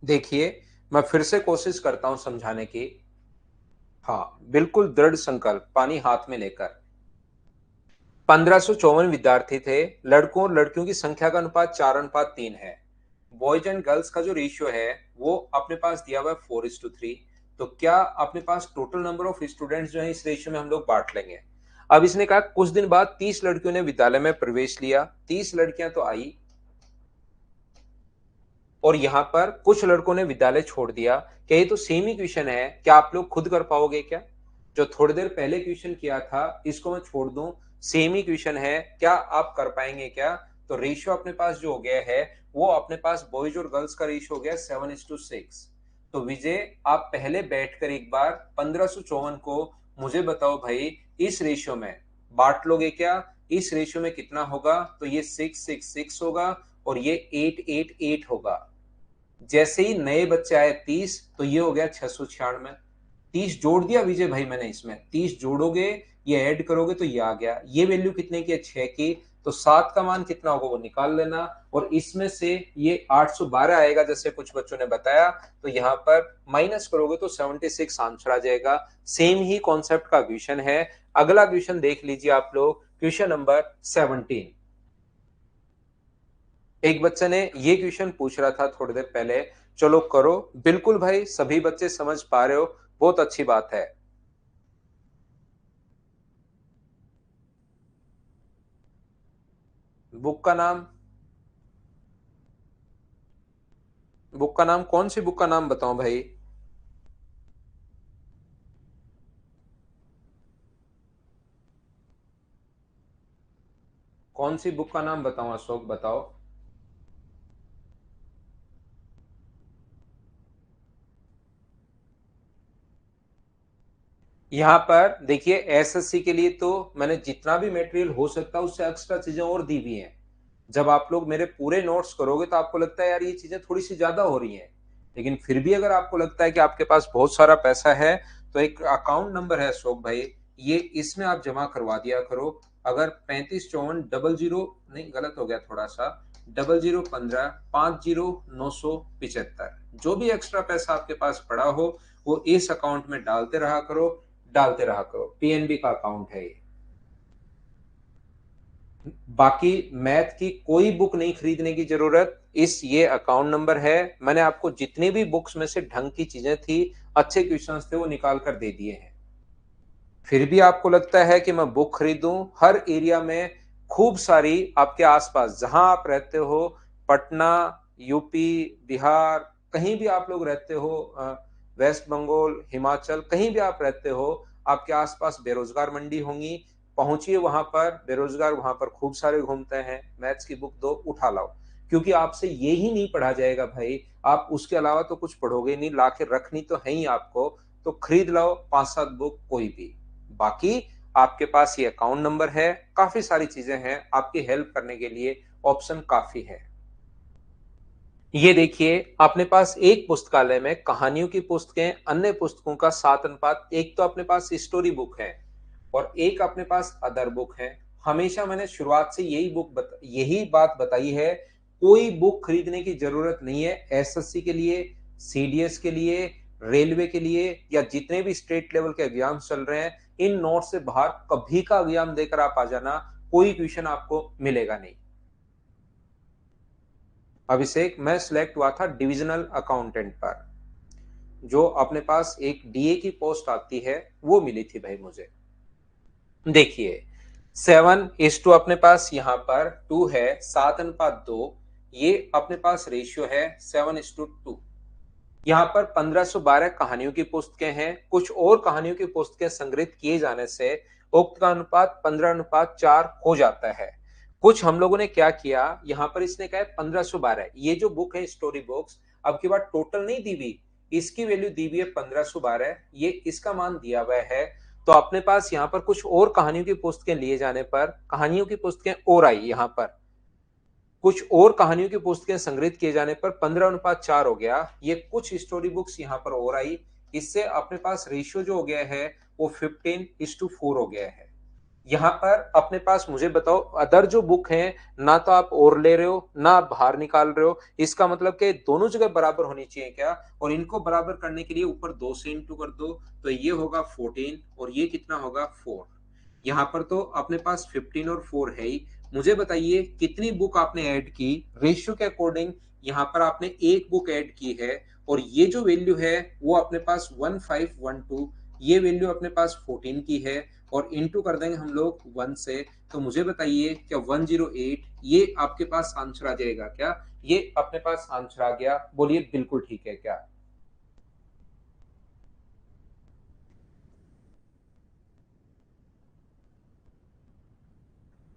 देखिए, मैं फिर से कोशिश करता हूं समझाने की। हाँ, बिल्कुल दृढ़ संकल्प, पानी हाथ में लेकर। 1554 विद्यार्थी थे। लड़कों और लड़कियों की संख्या का अनुपात 4:3 है। बॉयज एंड गर्ल्स का जो रेशियो है वो अपने पास दिया हुआ है 4:3। तो क्या अपने पास टोटल नंबर ऑफ स्टूडेंट्स जो है इस रेशियो में हम लोग बांट लेंगे। अब इसने कहा कुछ दिन बाद 30 लड़कियों ने विद्यालय में प्रवेश लिया, 30 लड़कियां तो आई, और यहां पर कुछ लड़कों ने विद्यालय छोड़ दिया। क्या ये तो सेम ही क्वेश्चन है? क्या आप लोग खुद कर पाओगे क्या? जो थोड़ी देर पहले क्वेश्चन किया था इसको मैं छोड़ दूं, सेम ही क्वेश्चन है, क्या आप कर पाएंगे क्या? तो रेशियो अपने पास जो हो गया है, वो अपने पास बॉयज और गर्ल्स का रेशियो हो गया 7:6। तो विजय, आप पहले बैठकर एक बार 1554 को मुझे बताओ भाई, इस रेशियो में बांट लोगे क्या? इस रेशियो में कितना होगा? तो ये 666 होगा, और ये 888 होगा। जैसे ही नए बच्चे आए 30, तो ये हो गया 696। 30 जोड़ दिया विजय भाई मैंने, इसमें 30 जोड़ोगे, ये ऐड करोगे तो ये आ गया। ये वैल्यू कितने की है? 6 की। तो 7 का मान कितना होगा वो निकाल लेना, और इसमें से ये 812 आएगा जैसे कुछ बच्चों ने बताया, तो यहां पर माइनस करोगे तो 76 आंसर आ जाएगा। सेम ही कॉन्सेप्ट का क्वेश्चन है। अगला क्वेश्चन देख लीजिए आप लोग, क्वेश्चन नंबर 17। एक बच्चे ने ये क्वेश्चन पूछ रहा था थोड़ी देर पहले। चलो करो। बिल्कुल भाई, सभी बच्चे समझ पा रहे हो, बहुत अच्छी बात है। बुक का नाम, बुक का नाम कौन सी बुक का नाम बताऊं भाई? कौन सी बुक का नाम बताऊं अशोक, बताओ। यहाँ पर देखिए, एसएससी के लिए तो मैंने जितना भी मटेरियल हो सकता है उससे एक्स्ट्रा चीजें और दी हुई हैं। जब आप लोग मेरे पूरे नोट्स करोगे तो आपको लगता है यार ये चीजें थोड़ी सी ज्यादा हो रही हैं, लेकिन फिर भी अगर आपको लगता है कि आपके पास बहुत सारा पैसा है, तो एक अकाउंट नंबर है अशोक भाई, ये इसमें आप जमा करवा दिया करो। अगर 355400, नहीं गलत हो गया थोड़ा सा, 0015 50 975, जो भी एक्स्ट्रा पैसा आपके पास पड़ा हो वो इस अकाउंट में डालते रहा करो, डालते रहा करो। पीएनबी का अकाउंट है ये। बाकी मैथ की कोई बुक नहीं खरीदने की जरूरत। ये अकाउंट नंबर है। मैंने आपको जितनी भी बुक्स में से ढंग की चीजें थी, अच्छे क्वेश्चंस थे, वो निकाल कर दे दिए हैं। फिर भी आपको लगता है कि मैं बुक खरीदूं? हर एरिया में खूब सारी आपके आसपास जहां आप रहते हो, पटना, यूपी, बिहार, कहीं भी आप लोग रहते हो, वेस्ट बंगाल, हिमाचल, कहीं भी आप रहते हो, आपके आसपास बेरोजगार मंडी होंगी। पहुंचिए वहां पर, बेरोजगार वहां पर खूब सारे घूमते हैं। मैथ्स की बुक दो, उठा लाओ, क्योंकि आपसे ये ही नहीं पढ़ा जाएगा भाई। आप उसके अलावा तो कुछ पढ़ोगे नहीं, लाके रखनी तो है ही आपको। तो खरीद लाओ 5-7 बुक कोई भी। बाकी आपके पास ये अकाउंट नंबर है, काफी सारी चीजें हैं आपकी हेल्प करने के लिए, ऑप्शन काफी है। ये देखिए, अपने पास एक पुस्तकालय में कहानियों की पुस्तकें, अन्य पुस्तकों का 7 अनुपात, एक तो अपने पास स्टोरी बुक है और एक अपने पास अदर बुक है। हमेशा मैंने शुरुआत से यही बात बताई है, कोई बुक खरीदने की जरूरत नहीं है एसएससी के लिए, सीडीएस के लिए, रेलवे के लिए, या जितने भी स्टेट लेवल के एग्जाम चल रहे हैं। इन नोट से बाहर कभी का एग्जाम देकर आप आ जाना, कोई क्वेश्चन आपको मिलेगा नहीं। अभिषेक, मैं सिलेक्ट हुआ था डिविजनल अकाउंटेंट पर। जो अपने पास एक डीए की पोस्ट आती है, वो मिली थी भाई मुझे। देखिए, 7:2 अपने पास यहाँ पर 2 है, 7:2। ये अपने पास रेशियो है 7:2। यहाँ पर 1512 कहानियों की पुस्तकें हैं। कुछ और कहानियों की पुस्तकें संग्रहित किए जाने से उक्त का अनुपात 15:4 हो जाता है। कुछ हम लोगों ने क्या किया, यहाँ पर इसने कहा 1512। ये जो बुक है स्टोरी बुक्स, अब की बार टोटल नहीं दी हुई, इसकी वैल्यू दी हुई है 1512, ये इसका मान दिया हुआ है। तो अपने पास यहाँ पर कुछ और कहानियों की पुस्तकें लिए जाने पर, कहानियों की पुस्तकें और आई, यहाँ पर कुछ और कहानियों की पुस्तकें संग्रहित किए जाने पर 15:4 हो गया। ये कुछ स्टोरी बुक्स यहाँ पर और आई, इससे अपने पास रेशियो जो हो गया है वो 15:4 हो गया है। यहाँ पर अपने पास, मुझे बताओ, अदर जो बुक है, ना तो आप और ले रहे हो ना आप बाहर निकाल रहे हो, इसका मतलब कि दोनों जगह बराबर होनी चाहिए क्या? और इनको बराबर करने के लिए ऊपर 2 से इंटू कर दो, तो ये होगा 14 और ये कितना होगा 4। यहाँ पर तो अपने पास 15 और 4 है ही। मुझे बताइए कितनी बुक आपने ऐड की रेशियो के अकॉर्डिंग? यहाँ पर आपने एक बुक ऐड की है, और ये जो वैल्यू है वो अपने पास 1512, ये वैल्यू अपने पास 14 की है, और इंटू कर देंगे हम लोग 1 से। तो मुझे बताइए क्या 108 ये आपके पास आंसर आ जाएगा क्या? ये अपने पास आंसर आ गया, बोलिए बिल्कुल ठीक है क्या?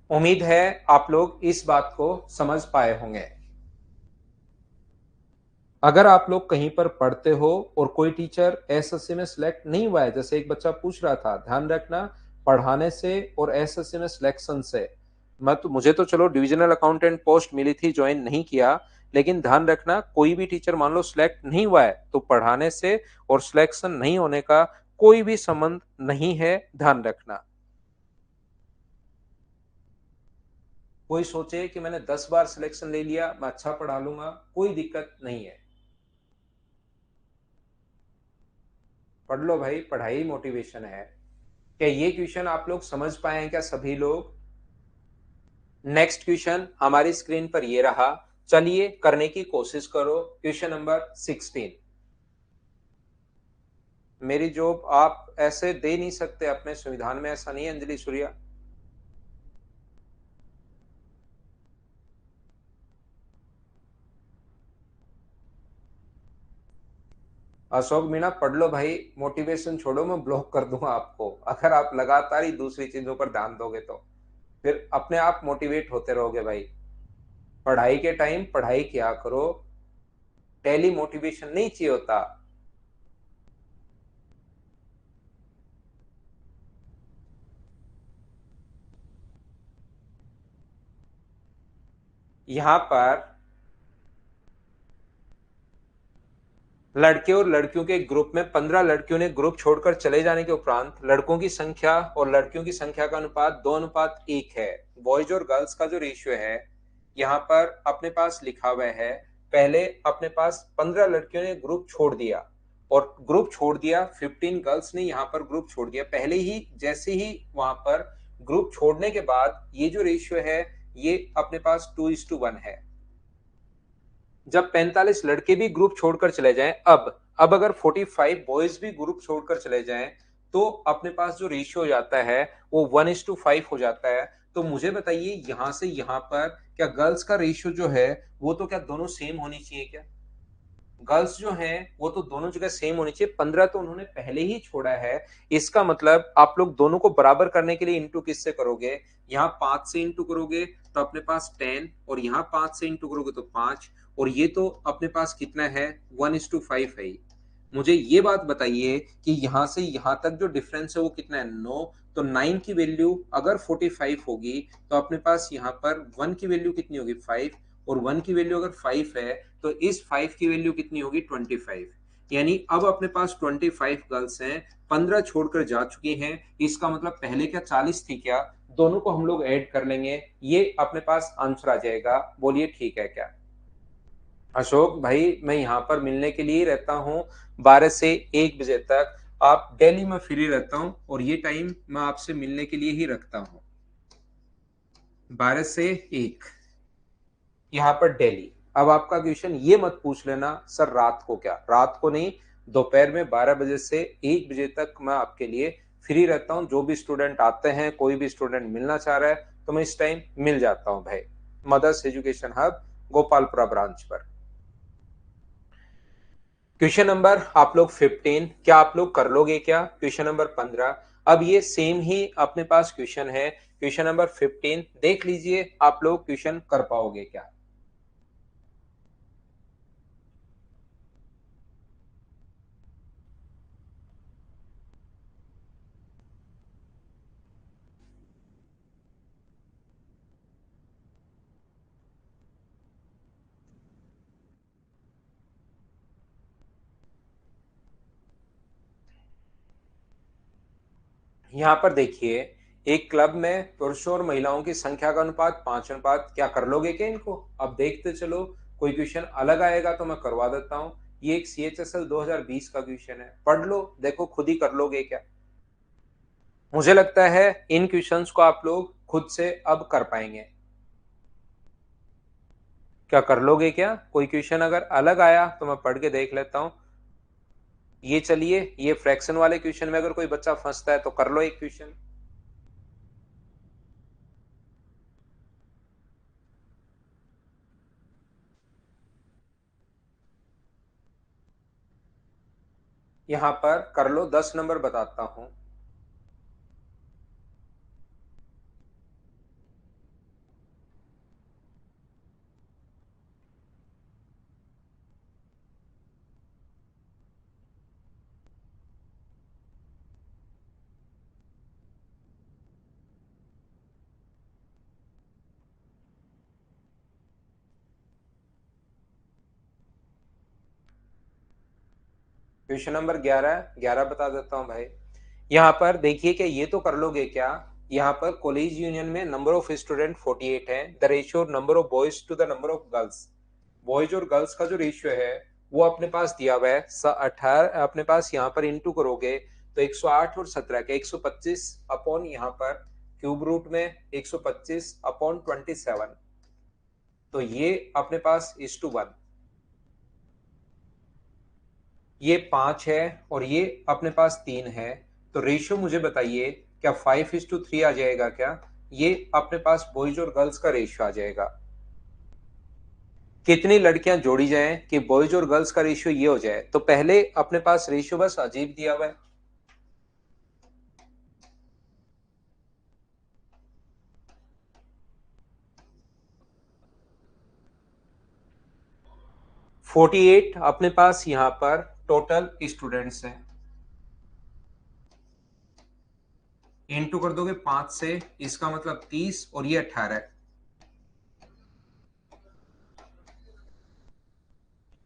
उम्मीद है आप लोग इस बात को समझ पाए होंगे। अगर आप लोग कहीं पर पढ़ते हो और कोई टीचर एसएससी में सिलेक्ट नहीं हुआ है, जैसे एक बच्चा पूछ रहा था, ध्यान रखना, पढ़ाने से और एसएससी में सिलेक्शन से, मैं तो, मुझे तो चलो डिविजनल अकाउंटेंट पोस्ट मिली थी, ज्वाइन नहीं किया, लेकिन ध्यान रखना, कोई भी टीचर मान लो सिलेक्ट नहीं हुआ है तो पढ़ाने से और सिलेक्शन नहीं होने का कोई भी संबंध नहीं है, ध्यान रखना। कोई सोचे कि मैंने 10 बार सिलेक्शन ले लिया, मैं अच्छा पढ़ा लूंगा, कोई दिक्कत नहीं है। पढ़ लो भाई, पढ़ाई मोटिवेशन है। क्या ये क्वेश्चन आप लोग समझ पाए हैं क्या सभी लोग? नेक्स्ट क्वेश्चन हमारी स्क्रीन पर ये रहा, चलिए करने की कोशिश करो। Question number 16। मेरी जॉब आप ऐसे दे नहीं सकते, अपने संविधान में ऐसा नहीं है अंजलि सूर्या। अशोक मीणा, पढ़ लो भाई, मोटिवेशन छोड़ो, मैं ब्लॉक कर दूंगा आपको अगर आप लगातार ही दूसरी चीजों पर ध्यान दोगे तो। फिर अपने आप मोटिवेट होते रहोगे भाई। पढ़ाई के टाइम पढ़ाई किया करो, डेली मोटिवेशन नहीं चाहिए होता। यहाँ पर लड़के और लड़कियों के ग्रुप में 15 लड़कियों ने ग्रुप छोड़कर चले जाने के उपरांत लड़कों की संख्या और लड़कियों की संख्या का अनुपात 2:1 है। बॉयज और गर्ल्स का जो रेशियो है यहाँ पर अपने पास लिखा हुआ है, पहले अपने पास 15 लड़कियों ने ग्रुप छोड़ दिया, और ग्रुप छोड़ दिया, 15 गर्ल्स ने यहाँ पर ग्रुप छोड़ दिया पहले ही। जैसे ही वहां पर ग्रुप छोड़ने के बाद ये जो रेशियो है ये अपने पास 2:1 है। जब 45 लड़के भी ग्रुप छोड़कर चले जाएं, अब अगर 45 बॉयज भी ग्रुप छोड़कर चले जाएं, तो अपने पास जो रेशियो हो जाता है वो 1:5 हो जाता है। तो मुझे बताइए यहां से यहां पर क्या गर्ल्स का रेशियो जो है वो तो क्या दोनों सेम होनी चाहिए क्या? गर्ल्स जो हैं वो तो दोनों जगह सेम होनी चाहिए। 15 तो उन्होंने पहले ही छोड़ा है। इसका मतलब आप लोग दोनों को बराबर करने के लिए इंटू किससे करोगे? यहाँ 5 से इंटू करोगे तो अपने पास 10, और यहाँ 5 से इंटू करोगे तो 5, और ये तो अपने पास कितना है? 1:5 है। मुझे ये बात बताइए कि यहां से यहां तक जो डिफरेंस है वो कितना है? 9। तो 9 की वैल्यू अगर 45 होगी तो अपने पास यहाँ पर 1 की वैल्यू कितनी होगी? 5। और 1 की वैल्यू अगर 5 है तो इस 5 की वैल्यू कितनी होगी? 25। यानी अब अपने पास 25 गर्ल्स हैं, 15 छोड़कर जा चुकी हैं। इसका मतलब पहले क्या 40 थी क्या? दोनों को हम लोग ऐड कर लेंगे, ये अपने पास आंसर आ जाएगा। बोलिए ठीक है क्या? अशोक भाई मैं यहाँ पर मिलने के लिए ही रहता हूँ 12 से 1 बजे तक। आप डेली में फ्री रहता हूँ और ये टाइम मैं आपसे मिलने के लिए ही रखता हूँ, 12 से 1 यहाँ पर डेली। अब आपका क्वेश्चन ये मत पूछ लेना सर रात को क्या, रात को नहीं, दोपहर में 12 बजे से 1 बजे तक मैं आपके लिए फ्री रहता हूँ। जो भी स्टूडेंट आते हैं, कोई भी स्टूडेंट मिलना चाह रहा है तो मैं इस टाइम मिल जाता हूँ भाई। Mother's Education Hub, Gopalpura branch पर। क्वेश्चन नंबर आप लोग 15, क्या आप लोग कर लोगे क्या? Question number 15। अब ये सेम ही अपने पास क्वेश्चन है, क्वेश्चन नंबर 15 देख लीजिए आप लोग क्वेश्चन कर पाओगे क्या? यहाँ पर देखिए, एक क्लब में पुरुषों और महिलाओं की संख्या का अनुपात 5 अनुपात, क्या कर लोगे क्या इनको? अब देखते चलो, कोई क्वेश्चन अलग आएगा तो मैं करवा देता हूँ। ये एक CHSL 2020 का क्वेश्चन है, पढ़ लो, देखो खुद ही कर लोगे क्या? मुझे लगता है इन क्वेश्चंस को आप लोग खुद से अब कर पाएंगे। क्या कर लोगे क्या? कोई क्वेश्चन अगर अलग आया तो मैं पढ़ के देख लेता हूँ। ये चलिए, ये फ्रैक्शन वाले क्वेश्चन में अगर कोई बच्चा फंसता है तो कर लो एक क्वेश्चन। यहां पर कर लो, 10 नंबर बताता हूं। क्वेश्चन नंबर 11 बता देता हूं भाई। यहाँ पर देखिए कि ये तो कर लोगे क्या? यहाँ पर कॉलेज यूनियन में नंबर ऑफ स्टूडेंट 48 है। The ratio number of boys to the number of girls, boys और गर्ल्स का जो रेशियो है वो अपने पास दिया हुआ है 18। अपने पास यहाँ पर इंटू करोगे तो 108 और 17 के 125 अपॉन यहाँ पर क्यूब रूट में 125 अपॉन 27। तो ये अपने पास is to 1, ये 5 है और ये अपने पास 3 है। तो रेशियो मुझे बताइए क्या 5:3 आ जाएगा क्या? ये अपने पास बॉयज और गर्ल्स का रेशियो आ जाएगा। कितनी लड़कियां जोड़ी जाएं कि बॉयज और गर्ल्स का रेशियो ये हो जाए? तो पहले अपने पास रेशियो बस अजीब दिया हुआ है। 48 अपने पास यहाँ पर टोटल स्टूडेंट्स हैं, इंटू कर दोगे 5 से, इसका मतलब 30, और ये 18 है।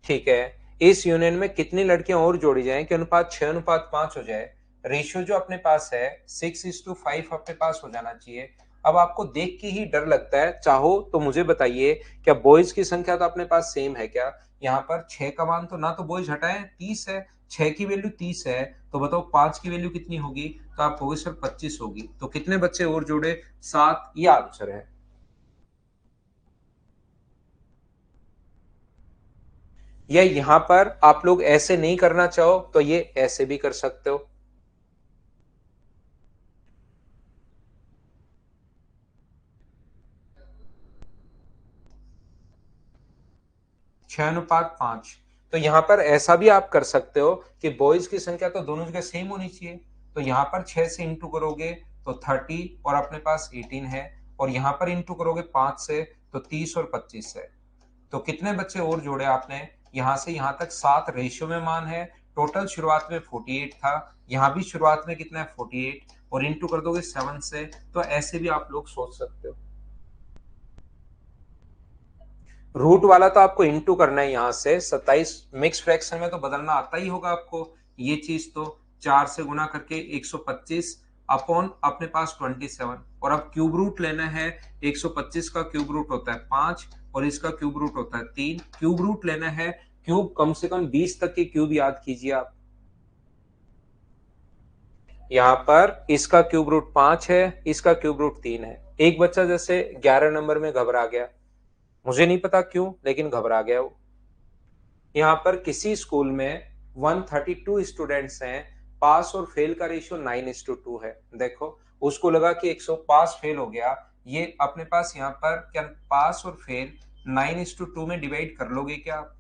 ठीक है, इस यूनियन में कितनी लड़कियां और जोड़ी जाएं कि अनुपात 6:5 हो जाए? रेशियो जो अपने पास है 6:5 अपने पास हो जाना चाहिए। अब आपको देख के ही डर लगता है, चाहो तो मुझे बताइए क्या बॉयज की संख्या तो अपने पास सेम है क्या? यहाँ पर 6 का मान तो ना तो बॉयज हटाए 30 है, 6 की वैल्यू 30 है, तो बताओ 5 की वैल्यू कितनी होगी? तो आप कहोगे सर 25 होगी। तो कितने बच्चे और जोड़े? 7, ये आंसर है। या यहां पर आप लोग ऐसे नहीं करना चाहो तो ये ऐसे भी कर सकते हो। 6:5। तो यहां पर ऐसा भी आप कर सकते हो कि बॉयज की संख्या तो दोनों जगह सेम होनी चाहिए। तो यहां पर 6 से इंटू करोगे तो 30 और अपने पास 18 है, और यहां पर इंटू करोगे 5 से तो 30 और 25 है। तो कितने बच्चे और जोड़े आपने? यहां से यहां तक 7 रेशियो में मान है। टोटल शुरुआत में 48 था, यहां भी शुरुआत में कितना है 48, और इंटू कर दोगे 7 से। तो ऐसे भी आप लोग सोच सकते हो। रूट वाला तो आपको इंटू करना है यहां से 27, मिक्स फ्रैक्शन में तो बदलना आता ही होगा आपको। ये चीज तो 4 से गुना करके 125 अपॉन अपने पास 27, और अब क्यूब रूट लेना है। 125 का क्यूब रूट होता है 5, और इसका क्यूब रूट होता है 3। क्यूब रूट लेना है, क्यूब कम से कम 20 तक के क्यूब याद कीजिए आप। यहाँ पर इसका क्यूब रूट 5 है, इसका क्यूब रूट 3 है। एक बच्चा जैसे 11 नंबर में घबरा गया, मुझे नहीं पता क्यों, लेकिन घबरा गया वो। यहाँ पर किसी स्कूल में 132 स्टूडेंट्स हैं, पास और फेल का रेशियो 9:2 है। देखो, उसको लगा कि 100 पास फेल हो गया। ये अपने पास यहाँ पर क्या पास और फेल 9:2 में डिवाइड कर लोगे क्या आप?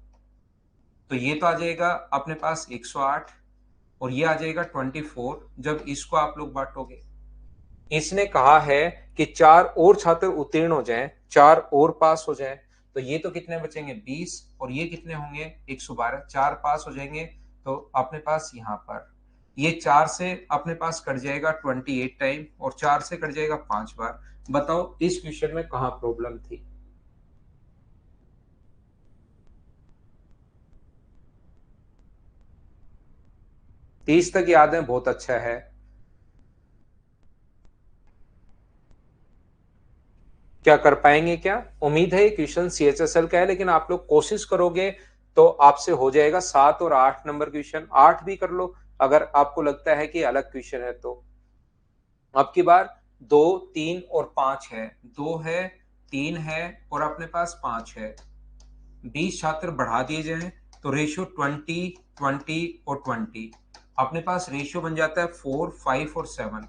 तो ये तो आ जाएगा अपने पास 108, और ये आ जाएगा 24 जब इसको आप लोग बांटोगे। इसने कहा है कि 4 और छात्र उत्तीर्ण हो जाएं, 4 और पास हो जाएं। तो ये तो कितने बचेंगे 20, और ये कितने होंगे 112। 4 पास हो जाएंगे तो अपने पास यहाँ पर ये 4 से अपने पास कट जाएगा 28 टाइम, और 4 से कट जाएगा 5 बार। बताओ इस क्वेश्चन में कहाँ प्रॉब्लम थी? 30 तक याद है, बहुत अच्छा है। क्या कर पाएंगे क्या? उम्मीद है ये क्वेश्चन सीएचएसएल का है, लेकिन आप लोग कोशिश करोगे तो आपसे हो जाएगा। 7 और 8 नंबर क्वेश्चन, 8 भी कर लो अगर आपको लगता है कि अलग क्वेश्चन है तो। अब की बार 2, 3 और 5 है। 2 है, 3 है, और अपने पास 5 है। 20 छात्र बढ़ा दिए जाएं तो रेशियो 20, 20 और 20, अपने पास रेशियो बन जाता है 4, 5 और 7।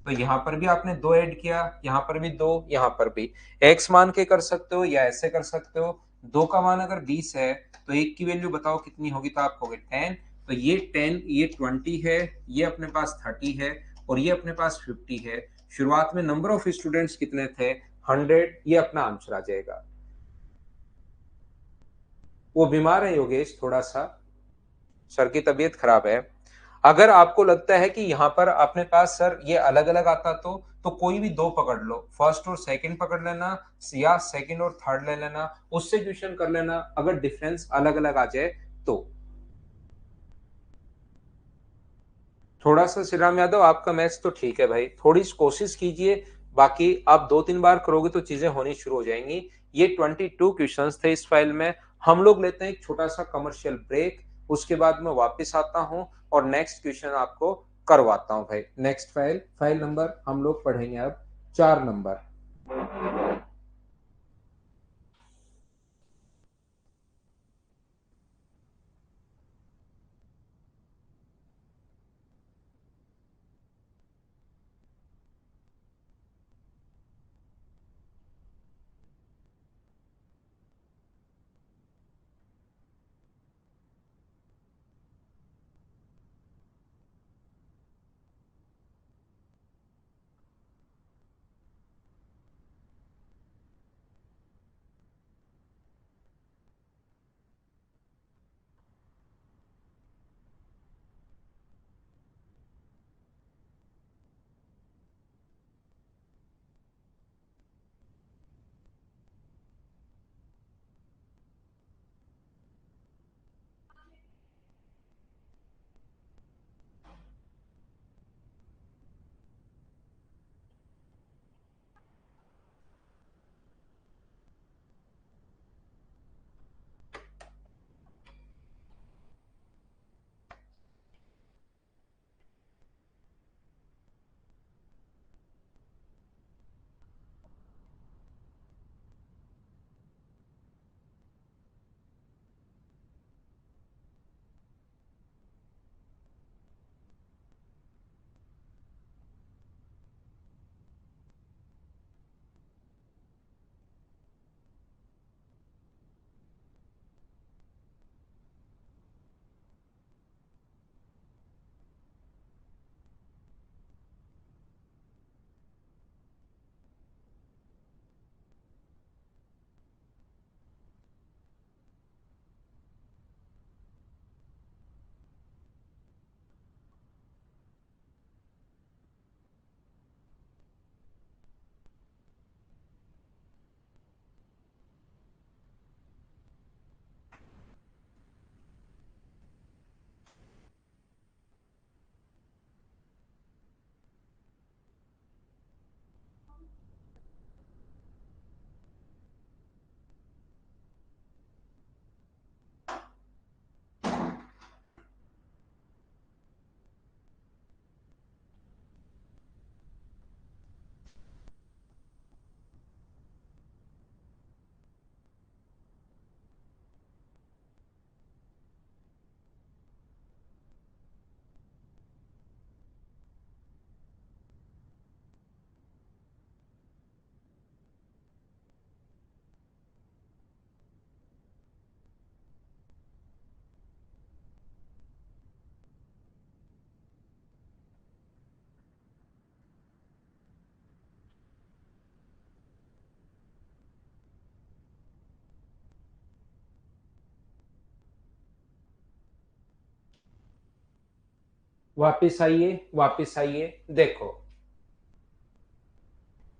तो यहाँ पर भी आपने 2 ऐड किया, यहाँ पर भी 2, यहाँ पर भी। एक्स मान के कर सकते हो या ऐसे कर सकते हो। 2 का मान अगर 20 है तो एक की वैल्यू बताओ कितनी होगी, तो आप कहोगे 10। तो ये 10, ये 20 है, ये अपने पास 30 है, और ये अपने पास 50 है। शुरुआत में नंबर ऑफ स्टूडेंट्स कितने थे? 100। ये अपना आंसर आ जाएगा। वो बीमार है योगेश थोड़ा सा, सर की तबीयत खराब है। अगर आपको लगता है कि यहाँ पर अपने पास सर ये अलग अलग आता तो कोई भी दो पकड़ लो, फर्स्ट और सेकंड पकड़ लेना, या सेकंड और थर्ड ले लेना, उससे क्वेश्चन कर लेना अगर डिफरेंस अलग अलग आ जाए तो। थोड़ा सा श्रीराम यादव, आपका मैथ्स तो ठीक है भाई, थोड़ी कोशिश कीजिए। बाकी आप 2-3 बार करोगे तो चीजें होनी शुरू हो जाएंगी। ये 22 क्वेश्चंस थे इस फाइल में। हम लोग लेते हैं एक छोटा सा कमर्शियल ब्रेक, उसके बाद मैं वापस आता हूं और नेक्स्ट क्वेश्चन आपको करवाता हूं भाई। नेक्स्ट फाइल, फाइल नंबर हम लोग पढ़ेंगे अब 4 नंबर। वापिस आइए, देखो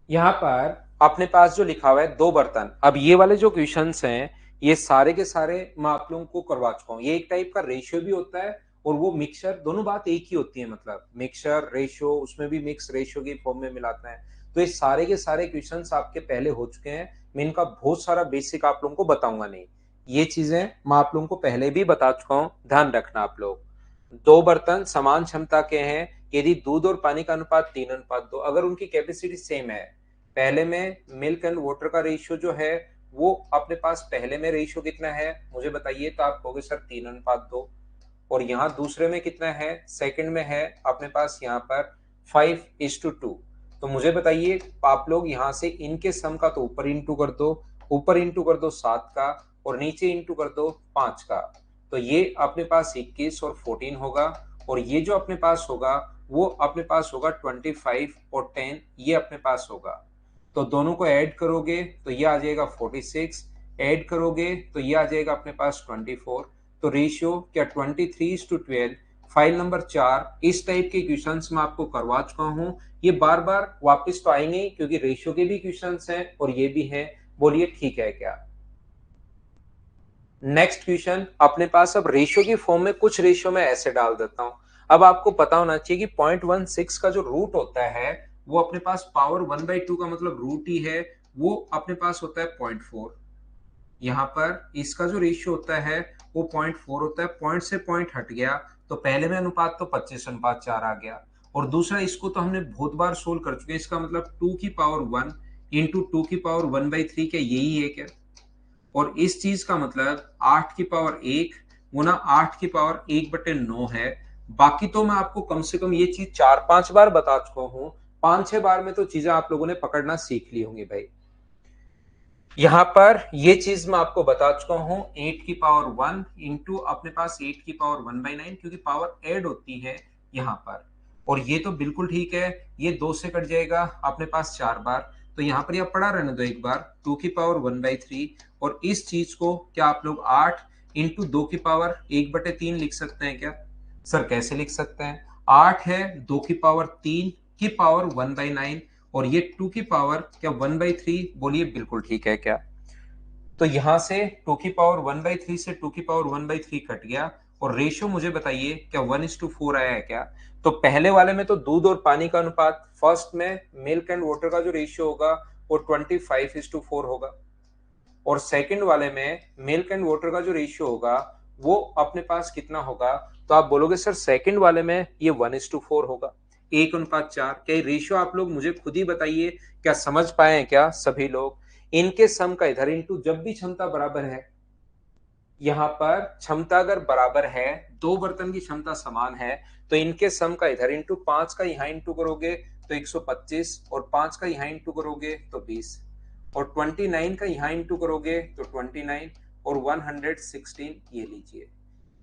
यहां पर अपने पास जो लिखा हुआ है दो बर्तन। अब ये वाले जो क्वेश्चंस हैं ये सारे के सारे मैं आप लोगों को करवा चुका हूं। ये एक टाइप का रेशियो भी होता है और वो मिक्सचर, दोनों बात एक ही होती है, मतलब मिक्सचर रेशियो, उसमें भी मिक्स रेशियो की फॉर्म में मिलाते हैं। तो ये सारे के सारे क्वेश्चंस आपके पहले हो चुके हैं। मैं इनका बहुत सारा बेसिक आप लोगों को बताऊंगा नहीं, ये चीजें मैं आप लोगों को पहले भी बता चुका हूं, ध्यान रखना आप लोग। दो बर्तन समान क्षमता के हैं यदि दूध और पानी का अनुपात 3:2, अगर उनकी कैपेसिटी सेम है। पहले में मिल्क एंड वाटर का रेशियो जो है वो अपने पास पहले में रेशियो कितना है मुझे बताइए, तो आप कहोगे सर 3:2। और यहाँ दूसरे में कितना है, सेकंड में है अपने पास यहाँ पर 5:2। तो मुझे बताइए आप लोग यहाँ से इनके सम का तो ऊपर इंटू कर दो, ऊपर इंटू कर दो 7 का और नीचे इंटू कर दो 5 का। तो ये अपने पास 21 और 14 होगा। और ये जो अपने पास होगा वो अपने पास होगा 25 और 10, ये अपने पास होगा। तो दोनों को ऐड करोगे तो ये आ जाएगा 46, ऐड करोगे तो ये आ जाएगा अपने पास 24। तो रेशियो क्या 23:12। फाइल नंबर 4 इस टाइप के क्वेश्चंस मैं आपको करवा चुका हूं। ये बार बार वापस तो आएंगे ही, क्योंकि रेशियो के भी क्वेश्चंस हैं और ये भी हैं। बोलिए ठीक है क्या। नेक्स्ट क्वेश्चन अपने पास अब रेशियो की फॉर्म में, कुछ रेशियो में ऐसे डाल देता हूं। अब आपको पता होना चाहिए कि 0.16 का जो रूट होता है वो अपने पास पावर 1/2 का मतलब रूट ही है, वो अपने पास होता है 0.4। यहाँ पर इसका जो रेशियो होता है वो 0.4 होता है। पॉइंट से पॉइंट हट गया तो पहले में अनुपात तो 25:4 आ गया। और दूसरा इसको तो हमने बहुत बार सोल्व कर चुके हैं, इसका मतलब 2 की पावर 1 इंटू 2 की पावर 1/3 क्या यही है क्या। और इस चीज का मतलब 8 की पावर 1 गुना 8 की पावर 1/9 है। बाकी तो मैं आपको कम से कम ये चीज 4-5 बार बता चुका हूं, 5-6 बार में तो चीजें आप लोगों ने पकड़ना सीख ली होंगी भाई। यहां पर ये चीज मैं आपको बता चुका हूं 8 की पावर 1 इंटू अपने पास 8 की पावर 1/9, क्योंकि पावर ऐड होती है यहां पर। और ये तो बिल्कुल ठीक है, ये 2 से कट जाएगा अपने पास 4 बार। तो यहां पर यह पढ़ा रहने दो एक बार, 2 की पावर 1/3। और इस चीज को क्या आप लोग 8 इंटू 2 की पावर 1/3 लिख सकते हैं क्या। सर कैसे लिख सकते हैं, 8 है 2 की पावर 3 की पावर 1/9 और ये 2 की पावर क्या 1/3, बोलिए बिल्कुल ठीक है क्या। तो यहां से 2 की पावर 1/3 से 2 की पावर 1/3 कट गया। और रेशियो मुझे बताइए क्या 1:4 आया है क्या। तो पहले वाले में तो दूध और पानी का अनुपात, फर्स्ट में मिल्क एंड वाटर का जो रेशियो होगा वो 25:4 होगा। और सेकंड वाले में मिल्क एंड वाटर का जो रेशियो होगा वो अपने पास कितना होगा। तो आप बोलोगे सर सेकंड वाले में ये 1:4 होगा, 1:4। क्या रेशियो आप लोग मुझे खुद ही बताइए, क्या समझ पाए हैं क्या सभी लोग। इनके सम का इधर इंटू, जब भी क्षमता बराबर है, यहां पर क्षमता अगर बराबर है, दो बर्तन की क्षमता समान है, तो इनके सम का इधर इंटू, 5 का यहां इंटू करोगे तो 125 और 5 का यहां इंटू करोगे तो 20 और 29 का यहां इंटू करोगे तो 29 और 116 ये लीजिए।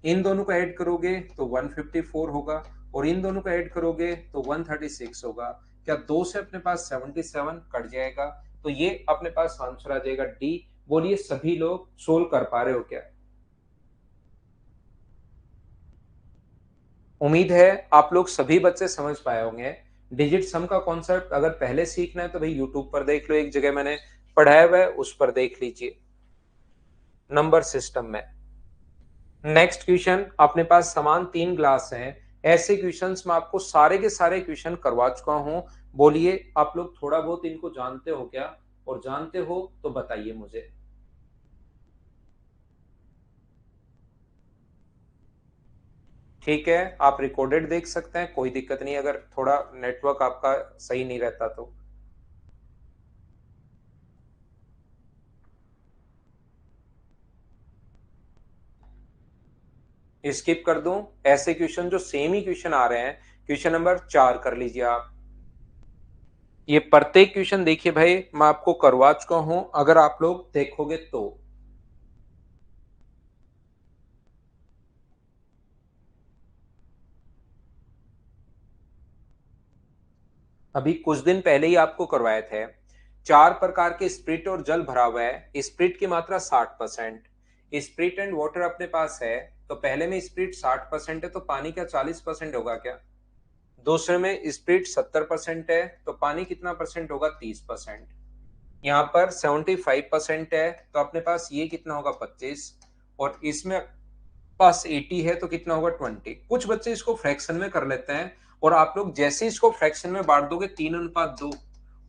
इन दोनों को ऐड करोगे तो 154 होगा और इन दोनों को ऐड करोगे तो 136 होगा। क्या 2 से अपने पास 77 कट जाएगा, तो ये अपने पास आंसर आ जाएगा डी। बोलिए सभी लोग सोल्व कर पा रहे हो क्या। उम्मीद है आप लोग सभी बच्चे समझ पाए होंगे। डिजिट सम का कॉन्सेप्ट अगर पहले सीखना है तो भाई यूट्यूब पर देख लो, एक जगह मैंने पढ़ाया हुआ है उस पर देख लीजिए, नंबर सिस्टम में। नेक्स्ट क्वेश्चन अपने पास समान 3 ग्लास हैं। ऐसे क्वेश्चंस मैं आपको सारे के सारे क्वेश्चन करवा चुका हूं। बोलिए आप लोग थोड़ा बहुत इनको जानते हो क्या, और जानते हो तो बताइए मुझे। ठीक है, आप रिकॉर्डेड देख सकते हैं, कोई दिक्कत नहीं अगर थोड़ा नेटवर्क आपका सही नहीं रहता तो। स्किप कर दूं, ऐसे क्वेश्चन जो सेम ही क्वेश्चन आ रहे हैं। क्वेश्चन नंबर 4 कर लीजिए आप। ये प्रत्येक क्वेश्चन देखिए भाई मैं आपको करवा चुका हूं, अगर आप लोग देखोगे तो। अभी कुछ दिन पहले ही आपको करवाए थे। 4 प्रकार के स्प्रिट और जल भरा हुआ है, स्प्रिट की मात्रा 60%, स्प्रिट एंड वाटर अपने पास है तो पहले में स्पीड 60% है तो पानी क्या 40% होगा क्या? दूसरे में स्पीड 70% है तो पानी कितना परसेंट होगा? 30%। यहाँ पर 75% है तो अपने पास ये कितना होगा? 25। और इसमें पास 80 है तो कितना होगा? 20। कुछ बच्चे इसको फ्रैक्शन में कर लेते हैं और आप लोग जैसे इसको फ्रैक्शन में बांट दोगे 3:2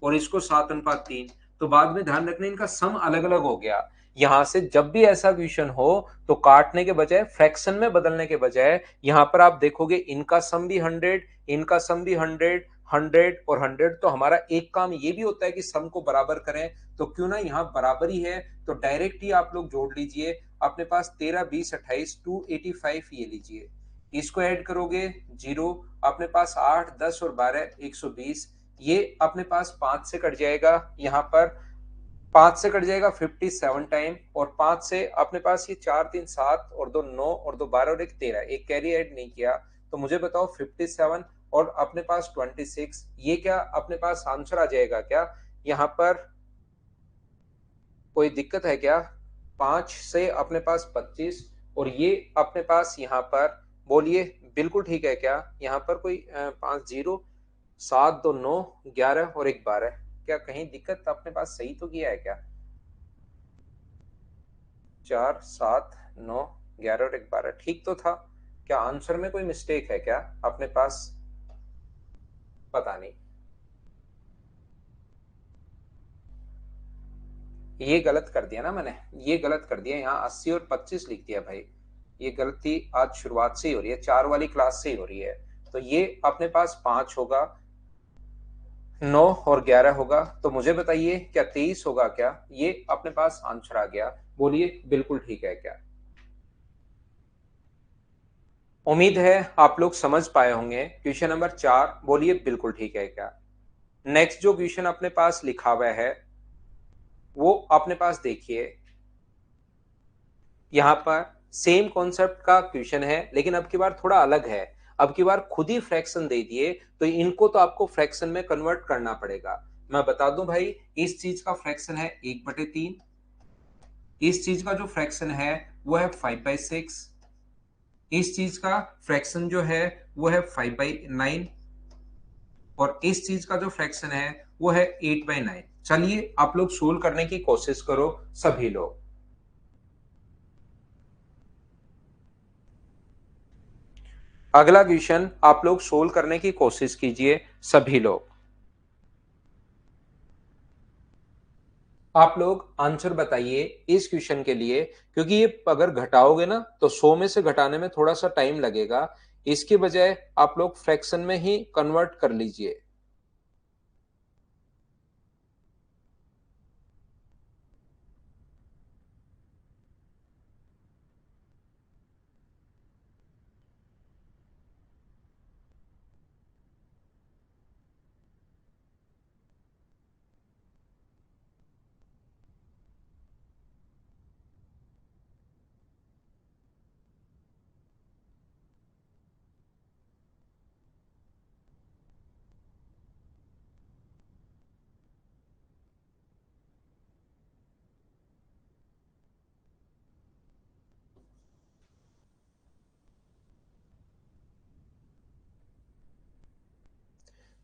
और इसको 7:3, तो बाद में ध्यान रखना इनका सम अलग अलग हो गया। यहां से जब भी ऐसा क्वेश्चन हो तो काटने के बजाय फ्रैक्शन में बदलने के बजाय यहां पर आप देखोगे इनका सम भी 100, इनका सम भी 100, 100 और 100। तो हमारा एक काम ये भी होता है कि सम को बराबर करें, तो क्यों ना यहाँ बराबरी है तो डायरेक्ट ही आप लोग जोड़ लीजिए। अपने पास 13, 20, 28, 285 ये लीजिए। इसको ऐड करोगे 0, अपने पास 8, 10 और 12 120। ये अपने पास 5 से कट जाएगा, यहाँ पर 5 से कट जाएगा 57 टाइम, और 5 से अपने पास ये 4, 3, 7 और 2 9 और 2 12 और 1 13, एक कैरी ऐड नहीं किया। तो मुझे बताओ 57 और अपने पास 26, ये क्या अपने पास आंसर आ जाएगा क्या? यहाँ पर कोई दिक्कत है क्या? 5 से अपने पास 25 और ये अपने पास यहाँ पर बोलिए बिल्कुल ठीक है क्या? यहाँ पर कोई 5 0 7 2 9 11 और 1 12, क्या कहीं दिक्कत अपने पास सही तो किया है क्या? 4 7 9 11 और 1 12 ठीक तो था क्या? आंसर में कोई मिस्टेक है क्या अपने पास? पता नहीं, ये गलत कर दिया ना मैंने, ये गलत कर दिया। यहाँ 80 और 25 लिख दिया भाई, ये गलती आज शुरुआत से ही हो रही है, 4 वाली क्लास से ही हो रही है। तो ये अपने पास 5 होगा, 9 और 11 होगा। तो मुझे बताइए क्या 23 होगा क्या? ये अपने पास आंसर आ गया। बोलिए बिल्कुल ठीक है क्या? उम्मीद है आप लोग समझ पाए होंगे। क्वेश्चन नंबर 4, बोलिए बिल्कुल ठीक है क्या? नेक्स्ट जो क्वेश्चन अपने पास लिखा हुआ है वो अपने पास देखिए, यहाँ पर सेम कॉन्सेप्ट का क्वेश्चन है लेकिन अब की बार थोड़ा अलग है। अब की बार खुद ही फ्रैक्शन दे दिए तो इनको तो आपको फ्रैक्शन में कन्वर्ट करना पड़ेगा। मैं बता दूं भाई, इस चीज का फ्रैक्शन है 1/3, इस चीज का जो फ्रैक्शन है वो है 5/6, इस चीज का फ्रैक्शन जो है वो है 5/9 और इस चीज का जो फ्रैक्शन है वो है 8/9। चलिए आप लोग सोल्व करने की कोशिश करो सभी लोग। अगला क्वेश्चन आप लोग सोल्व करने की कोशिश कीजिए सभी लोग। आप लोग आंसर बताइए इस क्वेश्चन के लिए, क्योंकि ये अगर घटाओगे ना तो 100 में से घटाने में थोड़ा सा टाइम लगेगा। इसके बजाय आप लोग फ्रैक्शन में ही कन्वर्ट कर लीजिए।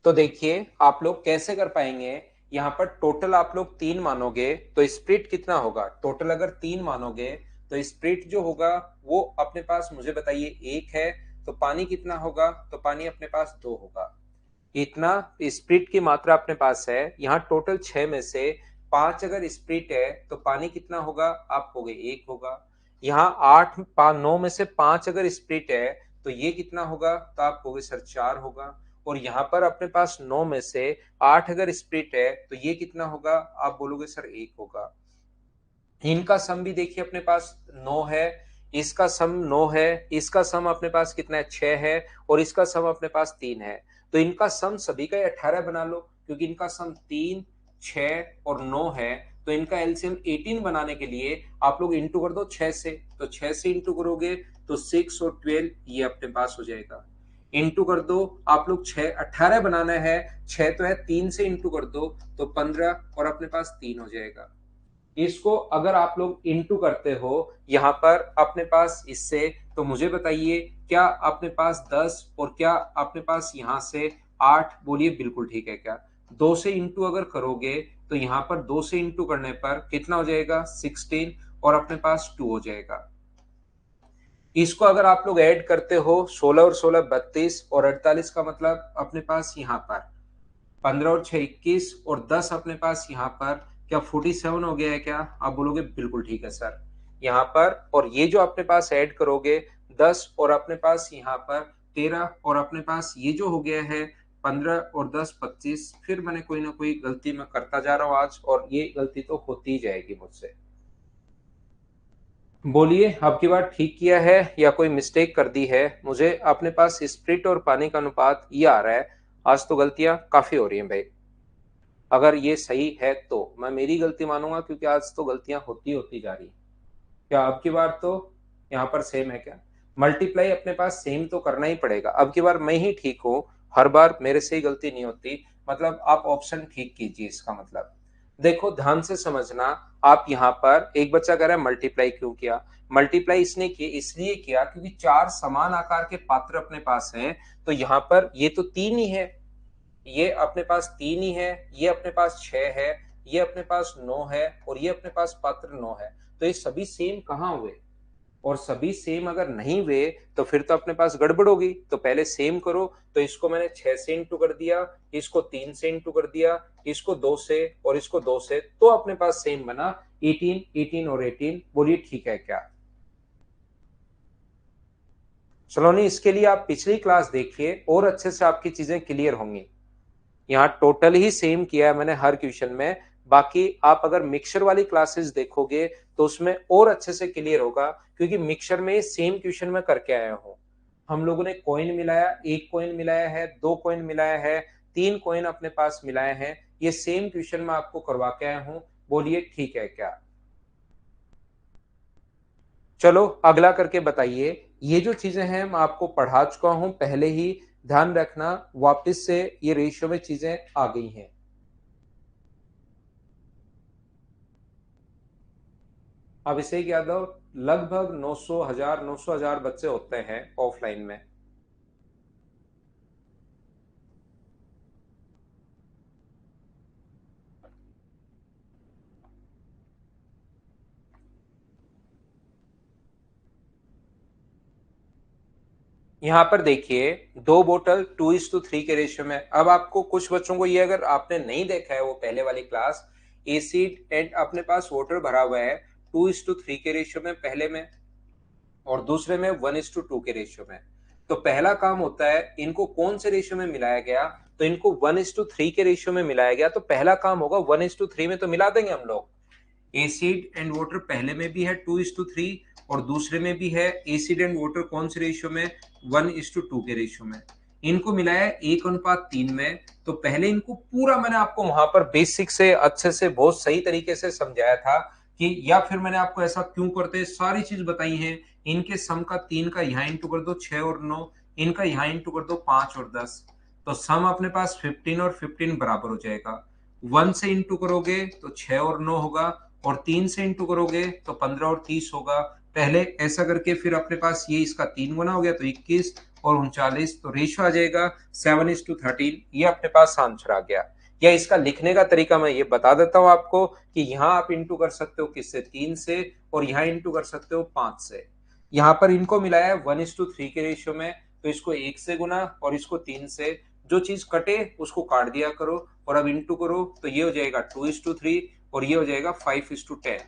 तो देखिए आप लोग कैसे कर पाएंगे। यहाँ पर टोटल आप लोग 3 मानोगे तो स्प्लिट कितना होगा? टोटल अगर 3 मानोगे तो स्प्लिट जो होगा वो अपने पास मुझे बताइए 1 है, तो पानी कितना होगा? तो पानी अपने पास 2 होगा। इतना स्प्लिट की मात्रा अपने पास है। यहाँ टोटल 6 में से 5 अगर स्प्लिट है तो पानी कितना होगा? आप हो गए 1 होगा। यहाँ 8 9 में से 5 अगर स्प्लिट है तो ये कितना होगा? तो आप हो गए सर 4 होगा। और यहाँ पर अपने पास 9 में से 8 अगर स्प्लिट है तो ये कितना होगा? आप बोलोगे सर 1 होगा। इनका सम भी देखिए अपने पास 9 है, इसका सम 9 है, इसका सम अपने पास कितना है? 6 है, और इसका सम अपने पास 3 है। तो इनका सम सभी का 18 बना लो, क्योंकि इनका सम 3, 6 और 9 है। तो इनका एलसीएम 18 बनाने के लिए आप लोग इंटू कर दो 6 से, तो 6 से इंटू करोगे तो 6 और 12 ये अपने पास हो जाएगा। इंटू कर दो आप लोग 6, 18 बनाना है, 6 तो है, 3 से इंटू कर दो तो 15 और अपने पास 3 हो जाएगा। इसको अगर आप लोग इंटू करते हो यहाँ पर अपने पास इससे, तो मुझे बताइए क्या अपने पास 10 और क्या अपने पास यहाँ से 8, बोलिए बिल्कुल ठीक है क्या? 2 से इंटू अगर करोगे तो यहाँ पर 2 से इंटू करने पर कितना हो जाएगा 16 और अपने पास 2 हो जाएगा। इसको अगर आप लोग ऐड करते हो 16 और 16 32 और 48 का मतलब अपने पास यहाँ पर 15 और 6 21 और 10 अपने पास यहाँ पर क्या 47 हो गया है क्या? आप बोलोगे बिल्कुल ठीक है सर। यहाँ पर और ये जो अपने पास ऐड करोगे 10 और अपने पास यहाँ पर 13 और अपने पास ये जो हो गया है 15 और 10 25, फिर मैंने कोई ना कोई गलती मैं करता जा रहा हूँ आज, और ये गलती तो होती ही जाएगी मुझसे। बोलिए अब की बार ठीक किया है या कोई मिस्टेक कर दी है? मुझे अपने पास स्प्रिट और पानी का अनुपात ये आ रहा है। आज तो गलतियां काफी हो रही हैं भाई। अगर ये सही है तो मैं मेरी गलती मानूंगा, क्योंकि आज तो गलतियां होती होती जा रही। क्या अब की बार तो यहाँ पर सेम है क्या? मल्टीप्लाई अपने पास सेम तो करना ही पड़ेगा। अब की बार मैं ही ठीक हूँ, हर बार मेरे से ही गलती नहीं होती। मतलब आप ऑप्शन ठीक कीजिए, इसका मतलब देखो ध्यान से समझना। आप यहाँ पर एक बच्चा कह रहा है मल्टीप्लाई क्यों किया? मल्टीप्लाई इसने किए इसलिए किया क्योंकि चार समान आकार के पात्र अपने पास हैं। तो यहाँ पर ये तो तीन ही है, ये अपने पास तीन ही है, ये अपने पास छह है, ये अपने पास नौ है और ये अपने पास पात्र नौ है। तो ये सभी सेम कहाँ हुए? और सभी सेम अगर नहीं हुए तो फिर तो अपने पास गड़बड़ होगी। तो पहले सेम करो। तो इसको मैंने 6 से इंटू कर दिया, इसको 3 से इंटू कर दिया, इसको 2 से और इसको 2 से, तो अपने पास सेम बना 18, 18 और 18। बोलिए ठीक है क्या? चलो नहीं, इसके लिए आप पिछली क्लास देखिए और अच्छे से आपकी चीजें क्लियर होंगी। यहाँ टोटल ही सेम किया है मैंने हर क्वेश्चन में। बाकी आप अगर मिक्सचर वाली क्लासेस देखोगे तो उसमें और अच्छे से क्लियर होगा, क्योंकि मिक्सचर में सेम क्वेश्चन में करके आया हूं। हम लोगों ने कॉइन मिलाया, एक कॉइन मिलाया है, दो कॉइन मिलाया है, तीन कॉइन अपने पास मिलाए हैं। ये सेम क्वेश्चन में आपको करवा के आया हूं। बोलिए ठीक है क्या? चलो अगला करके बताइए। ये जो चीजें हैं मैं आपको पढ़ा चुका हूं पहले ही, ध्यान रखना। वापस से ये रेशियो में चीजें आ गई हैं। अभिषेक यादव, लगभग 900 हजार बच्चे होते हैं ऑफलाइन में। यहाँ पर देखिए दो बोतल 2:3 के रेशियो में। अब आपको कुछ बच्चों को, ये अगर आपने नहीं देखा है वो पहले वाली क्लास, एसिड एंड अपने पास वाटर भरा हुआ है 2:3 के रेशियो में पहले में, और दूसरे में 1:2 के रेशियो में। तो पहला काम होता है इनको कौन से रेशियो में मिलाया गया? तो इनको 1:3 के रेशियो में मिलाया गया। तो पहला काम होगा 1:3 में तो मिला देंगे हम लोग। एसिड एंड वाटर पहले में भी है 2:3 और दूसरे में भी है। एसिड एंड वाटर कौन से रेशियो में? 1:2 के रेशियो में। इनको मिलाया 1:3 में। तो पहले इनको पूरा मैंने आपको वहां पर बेसिक से अच्छे से बहुत सही तरीके से समझाया था कि, या फिर मैंने आपको ऐसा क्यों करते, सारी चीज बताई है। इनके सम का 3 का यहाँ इंटू कर दो 6 और 9, इनका यहाँ इंटू कर दो 5 और 10। तो सम अपने पास 15 और 15 बराबर हो जाएगा। 1 से इंटू करोगे तो 6 और 9 होगा, और 3 से इंटू करोगे तो 15 और 30 होगा। पहले ऐसा करके फिर अपने पास ये इसका 3 गुना हो गया तो 21 और 39। तो रेशियो आ जाएगा 7:13। ये अपने पास आंसर आ गया। या इसका लिखने का तरीका मैं ये बता देता हूं आपको कि यहाँ आप इंटू कर सकते हो किससे? 3 से, और यहाँ इंटू कर सकते हो 5 से। यहाँ पर इनको मिलाया है 1:3 के रेशियो में। तो इसको 1 से गुना और इसको 3 से, जो चीज कटे उसको काट दिया करो और अब इंटू करो। तो ये हो जाएगा 2:3 और ये हो जाएगा 5:10।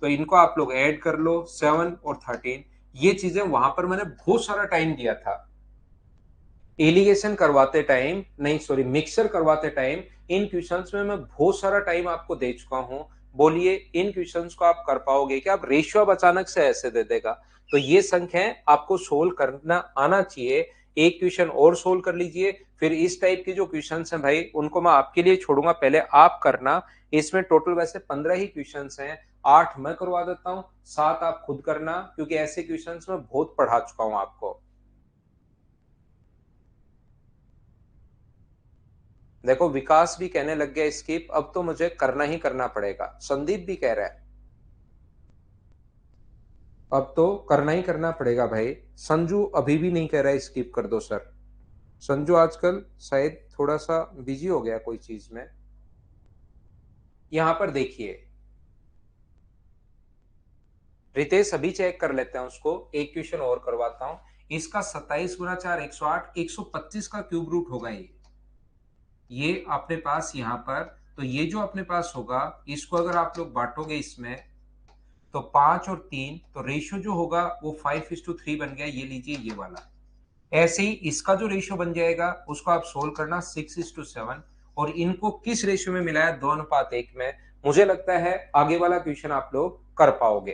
तो इनको आप लोग ऐड कर लो 7 और 13। ये चीजें वहां पर मैंने बहुत सारा टाइम दिया था एलिगेशन करवाते टाइम, नहीं सॉरी मिक्सर करवाते टाइम। इन क्वेश्चंस में मैं बहुत सारा टाइम आपको दे चुका हूं। बोलिए इन क्वेश्चंस को आप कर पाओगे क्या? आप रेशियो अब अचानक से ऐसे दे देगा। तो ये संख्याएं आपको सोल्व करना आना चाहिए। एक क्वेश्चन और सोल्व कर लीजिए, फिर इस टाइप के जो क्वेश्चन हैं भाई उनको मैं आपके लिए छोड़ूंगा, पहले आप करना। इसमें टोटल वैसे 15 ही क्वेश्चन हैं, 8 मैं करवा देता हूँ, 7 आप खुद करना, क्योंकि ऐसे क्वेश्चन मैं बहुत पढ़ा चुका हूं आपको। देखो विकास भी कहने लग गया स्किप, अब तो मुझे करना ही करना पड़ेगा। संदीप भी कह रहा है अब तो करना ही करना पड़ेगा भाई। संजू अभी भी नहीं कह रहा है स्किप कर दो सर। संजू आजकल शायद थोड़ा सा बिजी हो गया कोई चीज में। यहां पर देखिए, रितेश अभी चेक कर लेते हैं उसको, एक क्वेश्चन और करवाता हूं। इसका 27 गुना 4 108, 125 का क्यूब रूट होगा ये अपने पास यहाँ पर। तो ये जो अपने पास होगा, इसको अगर आप लोग बांटोगे इसमें, तो 5 और 3, तो रेशियो जो होगा वो 5:3 बन गया। ये लीजिए ये वाला। ऐसे ही इसका जो रेशियो बन जाएगा उसको आप सोल्व करना 6:7। और इनको किस रेशियो में मिलाया? 2:1 में। मुझे लगता है आगे वाला क्वेश्चन आप लोग कर पाओगे।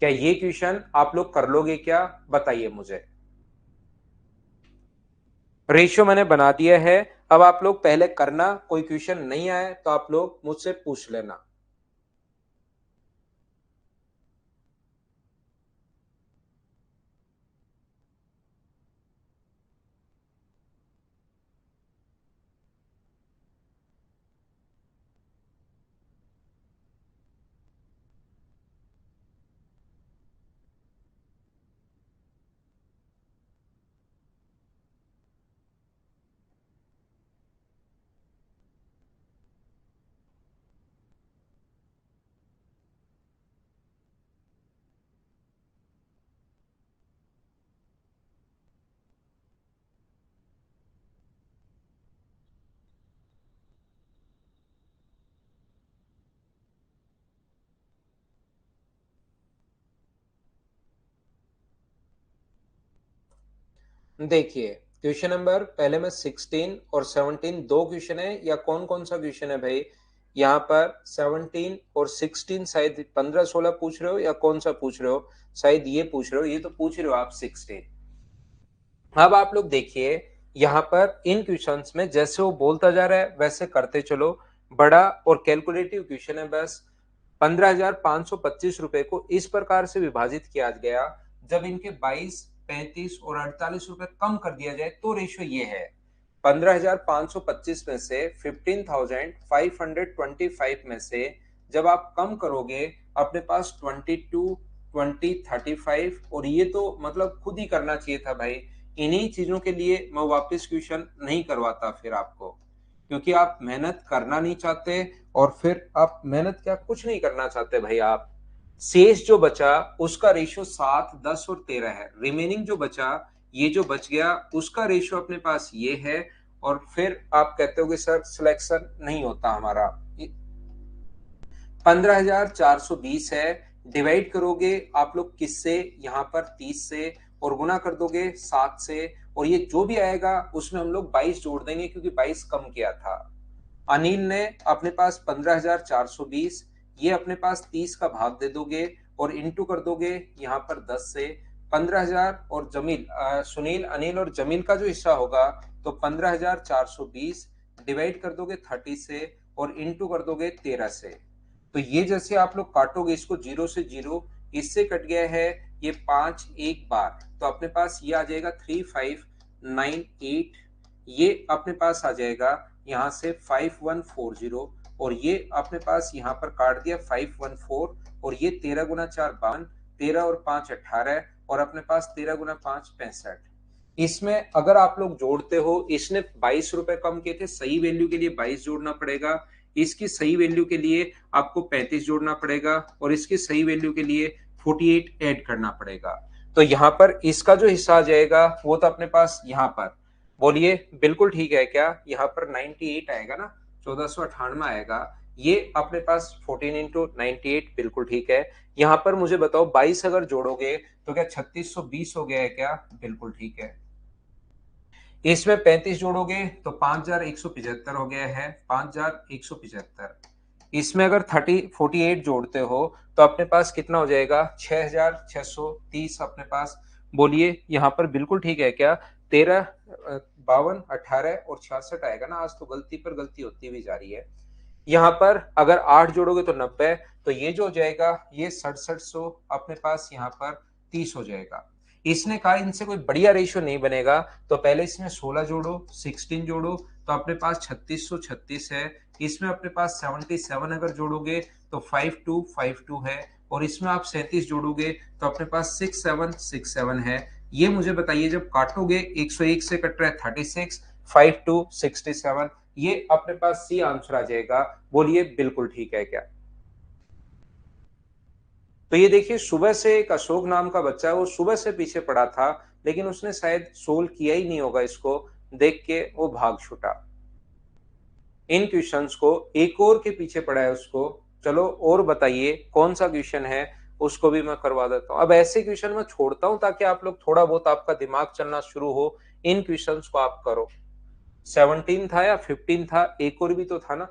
क्या ये क्वेश्चन आप लोग कर लोगे क्या? बताइए मुझे। रेशियो मैंने बना दिया है। अब आप लोग पहले करना, कोई क्वेश्चन नहीं आए तो आप लोग मुझसे पूछ लेना। देखिए, क्वेश्चन नंबर पहले में 16 और 17 दो क्वेश्चन है, या कौन कौन सा क्वेश्चन है भाई? यहाँ पर 17 और 16 शायद 15 16 पूछ रहे हो, या कौन सा पूछ रहे हो? शायद ये पूछ रहे हो, ये तो पूछ रहे हो आप 16। अब आप लोग देखिए, यहाँ पर इन क्वेश्चंस में जैसे वो बोलता जा रहा है वैसे करते चलो। बड़ा और कैलकुलेटिव क्वेश्चन है। बस 15,525 रुपए को इस प्रकार से विभाजित किया गया, जब इनके 22, 35 और 48 रुपए कम कर दिया जाए तो रेशियो ये है। 15,525 में से 15,525 में से जब आप कम करोगे, अपने पास 22, 20, 35, और ये तो मतलब खुद ही करना चाहिए था भाई। इन्हीं चीजों के लिए मैं वापस क्वेश्चन नहीं करवाता फिर आपको, क्योंकि आप मेहनत करना नहीं चाहते। और फिर आप मेहनत क्या, कुछ नहीं करना चाहते भाई आप। शेष जो बचा उसका रेशियो 7, 10 और 13 है। रिमेनिंग जो बचा, ये जो बच गया, उसका रेशियो अपने पास ये है। और फिर आप कहते हो कि सर सिलेक्शन नहीं होता हमारा। 15,420 है। डिवाइड करोगे आप लोग किससे? यहाँ पर 30 से, और गुना कर दोगे 7 से। और ये जो भी आएगा उसमें हम लोग 22 जोड़ देंगे, क्योंकि 22 कम किया था। अनिल ने अपने पास 15,420, ये अपने पास 30 का भाग दे दोगे और इंटू कर दोगे यहाँ पर 10 से। 15,000 और जमील, सुनील, अनिल और जमील का जो हिस्सा होगा, तो 15,420 डिवाइड कर दोगे 30 से और इंटू कर दोगे 13 से। तो ये जैसे आप लोग काटोगे इसको, 0 से 0, इससे कट गया है ये 5 एक बार, तो अपने पास ये आ जाएगा 3598। ये अपने पास आ जाएगा यहाँ से 5140, और ये अपने पास यहाँ पर काट दिया 514। और ये 13 गुना 4 52, 13 और 5 18, और अपने पास 13 गुना 5 65। इसमें अगर आप लोग जोड़ते हो, इसने 22 रुपए कम किए थे, सही वैल्यू के लिए 22 जोड़ना पड़ेगा। इसकी सही वैल्यू के लिए आपको 35 जोड़ना पड़ेगा, और इसकी सही वैल्यू के लिए 48 ऐड करना पड़ेगा। तो यहाँ पर इसका जो हिस्सा आ जाएगा वो तो अपने पास यहाँ पर, बोलिए बिल्कुल ठीक है क्या? यहाँ पर 98 आएगा ना, 1498 आएगा। ये अपने पास 14 इंटू 98 बिल्कुल ठीक है। यहाँ पर मुझे बताओ 22 अगर जोड़ोगे तो क्या 3620 हो गया है क्या? बिल्कुल ठीक है। इसमें 35 जोड़ोगे तो 5,175 हो गया है, 5,175। इसमें अगर 48 जोड़ते हो तो अपने पास कितना हो जाएगा? 6,630 अपने पास। बोलिए यहाँ पर बिल्कुल ठीक है क्या? 13, 52, 18 और 66 आएगा ना। आज तो गलती पर गलती होती हुई जा रही है। यहाँ पर अगर 8 जोड़ोगे तो 90, तो ये जो हो जाएगा ये 6700 अपने पास यहाँ पर 30 हो जाएगा। इसने कहा इनसे कोई बढ़िया रेशियो नहीं बनेगा, तो पहले इसमें 16 जोड़ो, 16 जोड़ो, तो अपने पास 3636 है। इसमें अपने पास 77 अगर जोड़ोगे तो 5252 है। और इसमें आप 37 जोड़ोगे तो अपने पास 6767 है। ये मुझे बताइए जब काटोगे 101 से कट रहा है 36, 5 टू 67, ये अपने पास सी आंसर आ जाएगा। बोलिए बिल्कुल ठीक है क्या? तो ये देखिए सुबह से एक अशोक नाम का बच्चा है, वो सुबह से पीछे पड़ा था, लेकिन उसने शायद सोल्व किया ही नहीं होगा इसको, देख के वो भाग छूटा। इन क्वेश्चंस को एक और के पीछे पड़ा है उसको। चलो और बताइए कौन सा क्वेश्चन है, उसको भी मैं करवा देता हूँ। अब ऐसे क्वेश्चन मैं छोड़ता हूँ ताकि आप लोग थोड़ा बहुत आपका दिमाग चलना शुरू हो, इन क्वेश्चंस को आप करो। 17 था या 15 था, एक और भी तो था ना?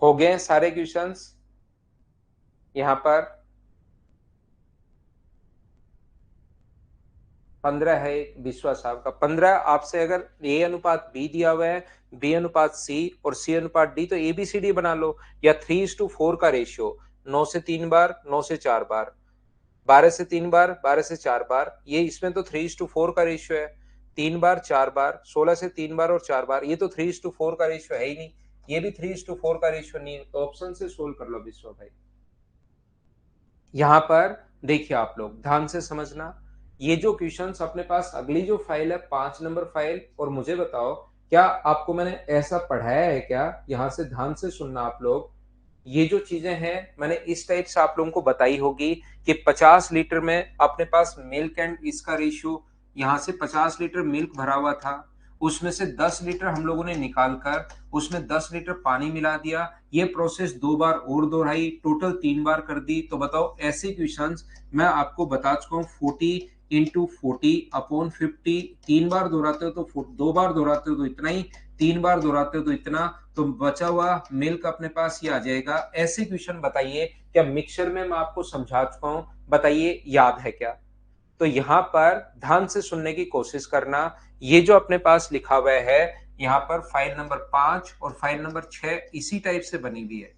हो गए सारे क्वेश्चंस यहाँ पर? 15 है विश्वा साहब का। 15 आपसे अगर ए अनुपात बी दिया हुआ है, बी अनुपात सी और सी अनुपात डी, तो एबीसीडी बना लो। या 3:4 का रेशियो, 9 से 3 बार, 9 से 4 बार, 12 से 3 बार, 12 से 4 बार, ये इसमें तो 3:4 का रेशियो है। 3 बार, 4 बार, 16 से 3 बार और 4 बार, ये तो 3:4 का रेशियो है ही नहीं। ये भी 3:4 का रेशियो नहीं है, तो ऑप्शन से सोल्व कर लो विश्व भाई। यहां पर देखिए आप लोग ध्यान से समझना, ये जो क्वेश्चंस अपने पास अगली जो फाइल है 5 नंबर फाइल, और मुझे बताओ क्या आपको मैंने ऐसा पढ़ाया है क्या? यहां से ध्यान से सुनना आप लोग। ये जो चीजें हैं मैंने इस टाइप से आप लोगों को बताई होगी कि 50 लीटर में अपने पास मिल्क एंड इसका रेशियो, यहां से 50 लीटर मिल्क भरा हुआ था, उसमें से 10 लीटर हम लोगों ने निकाल कर उसमें 10 लीटर पानी मिला दिया। ये प्रोसेस 2 बार और दोहराई, टोटल 3 बार कर दी। तो बताओ ऐसे क्वेश्चंस मैं आपको बता चुका हूँ। 40 × 40 अपॉन 50, 3 बार दोहराते हो तो 2 बार दोहराते हो तो इतना ही, 3 बार दोहराते हो तो इतना, तो बचा हुआ मिल्क अपने पास ये आ जाएगा। ऐसे क्वेश्चन बताइए क्या मिक्सचर में मैं आपको समझा चुका हूं, बताइए याद है क्या? तो यहां पर ध्यान से सुनने की कोशिश करना। ये जो अपने पास लिखा हुआ है यहाँ पर फाइल नंबर 5 और फाइल नंबर 6 इसी टाइप से बनी हुई है,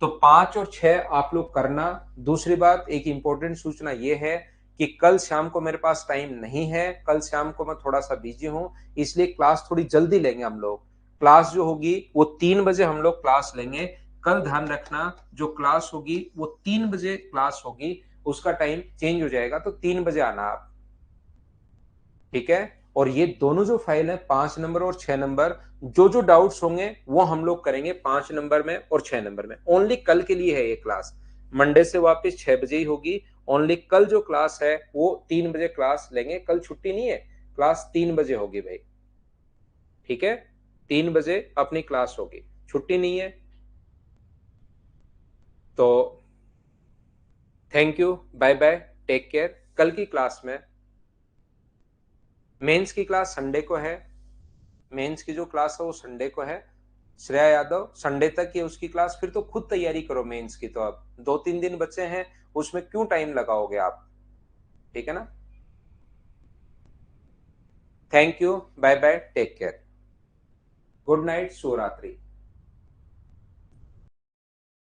तो 5 और 6 आप लोग करना। दूसरी बात, एक इंपॉर्टेंट सूचना ये है कि कल शाम को मेरे पास टाइम नहीं है, कल शाम को मैं थोड़ा सा बिजी हूं, इसलिए क्लास थोड़ी जल्दी लेंगे हम लोग। क्लास जो होगी वो 3 बजे हम लोग क्लास लेंगे। कल ध्यान रखना, जो क्लास होगी वो 3 बजे क्लास होगी, उसका टाइम चेंज हो जाएगा, तो 3 बजे आना आप, ठीक है? और ये दोनों जो फाइल है 5 नंबर और 6 नंबर, जो जो डाउट्स होंगे वो हम लोग करेंगे 5 नंबर में और 6 नंबर में। ओनली कल के लिए है ये क्लास, मंडे से वापस 6 बजे ही होगी। ओनली कल जो क्लास है वो 3 बजे क्लास लेंगे, कल छुट्टी नहीं है, क्लास 3 बजे होगी भाई, ठीक है? 3 बजे अपनी क्लास होगी, छुट्टी नहीं है। तो thank you, bye bye, take care. कल की क्लास में मेंस की क्लास संडे को है, मेंस की जो क्लास है वो संडे को है। श्रेया यादव संडे तक ये उसकी क्लास, फिर तो खुद तैयारी करो मेंस की। तो अब 2-3 दिन बचे हैं, उसमें क्यों टाइम लगाओगे आप? ठीक है ना? Thank you, bye bye, take care, good night, शुभ रात्रि।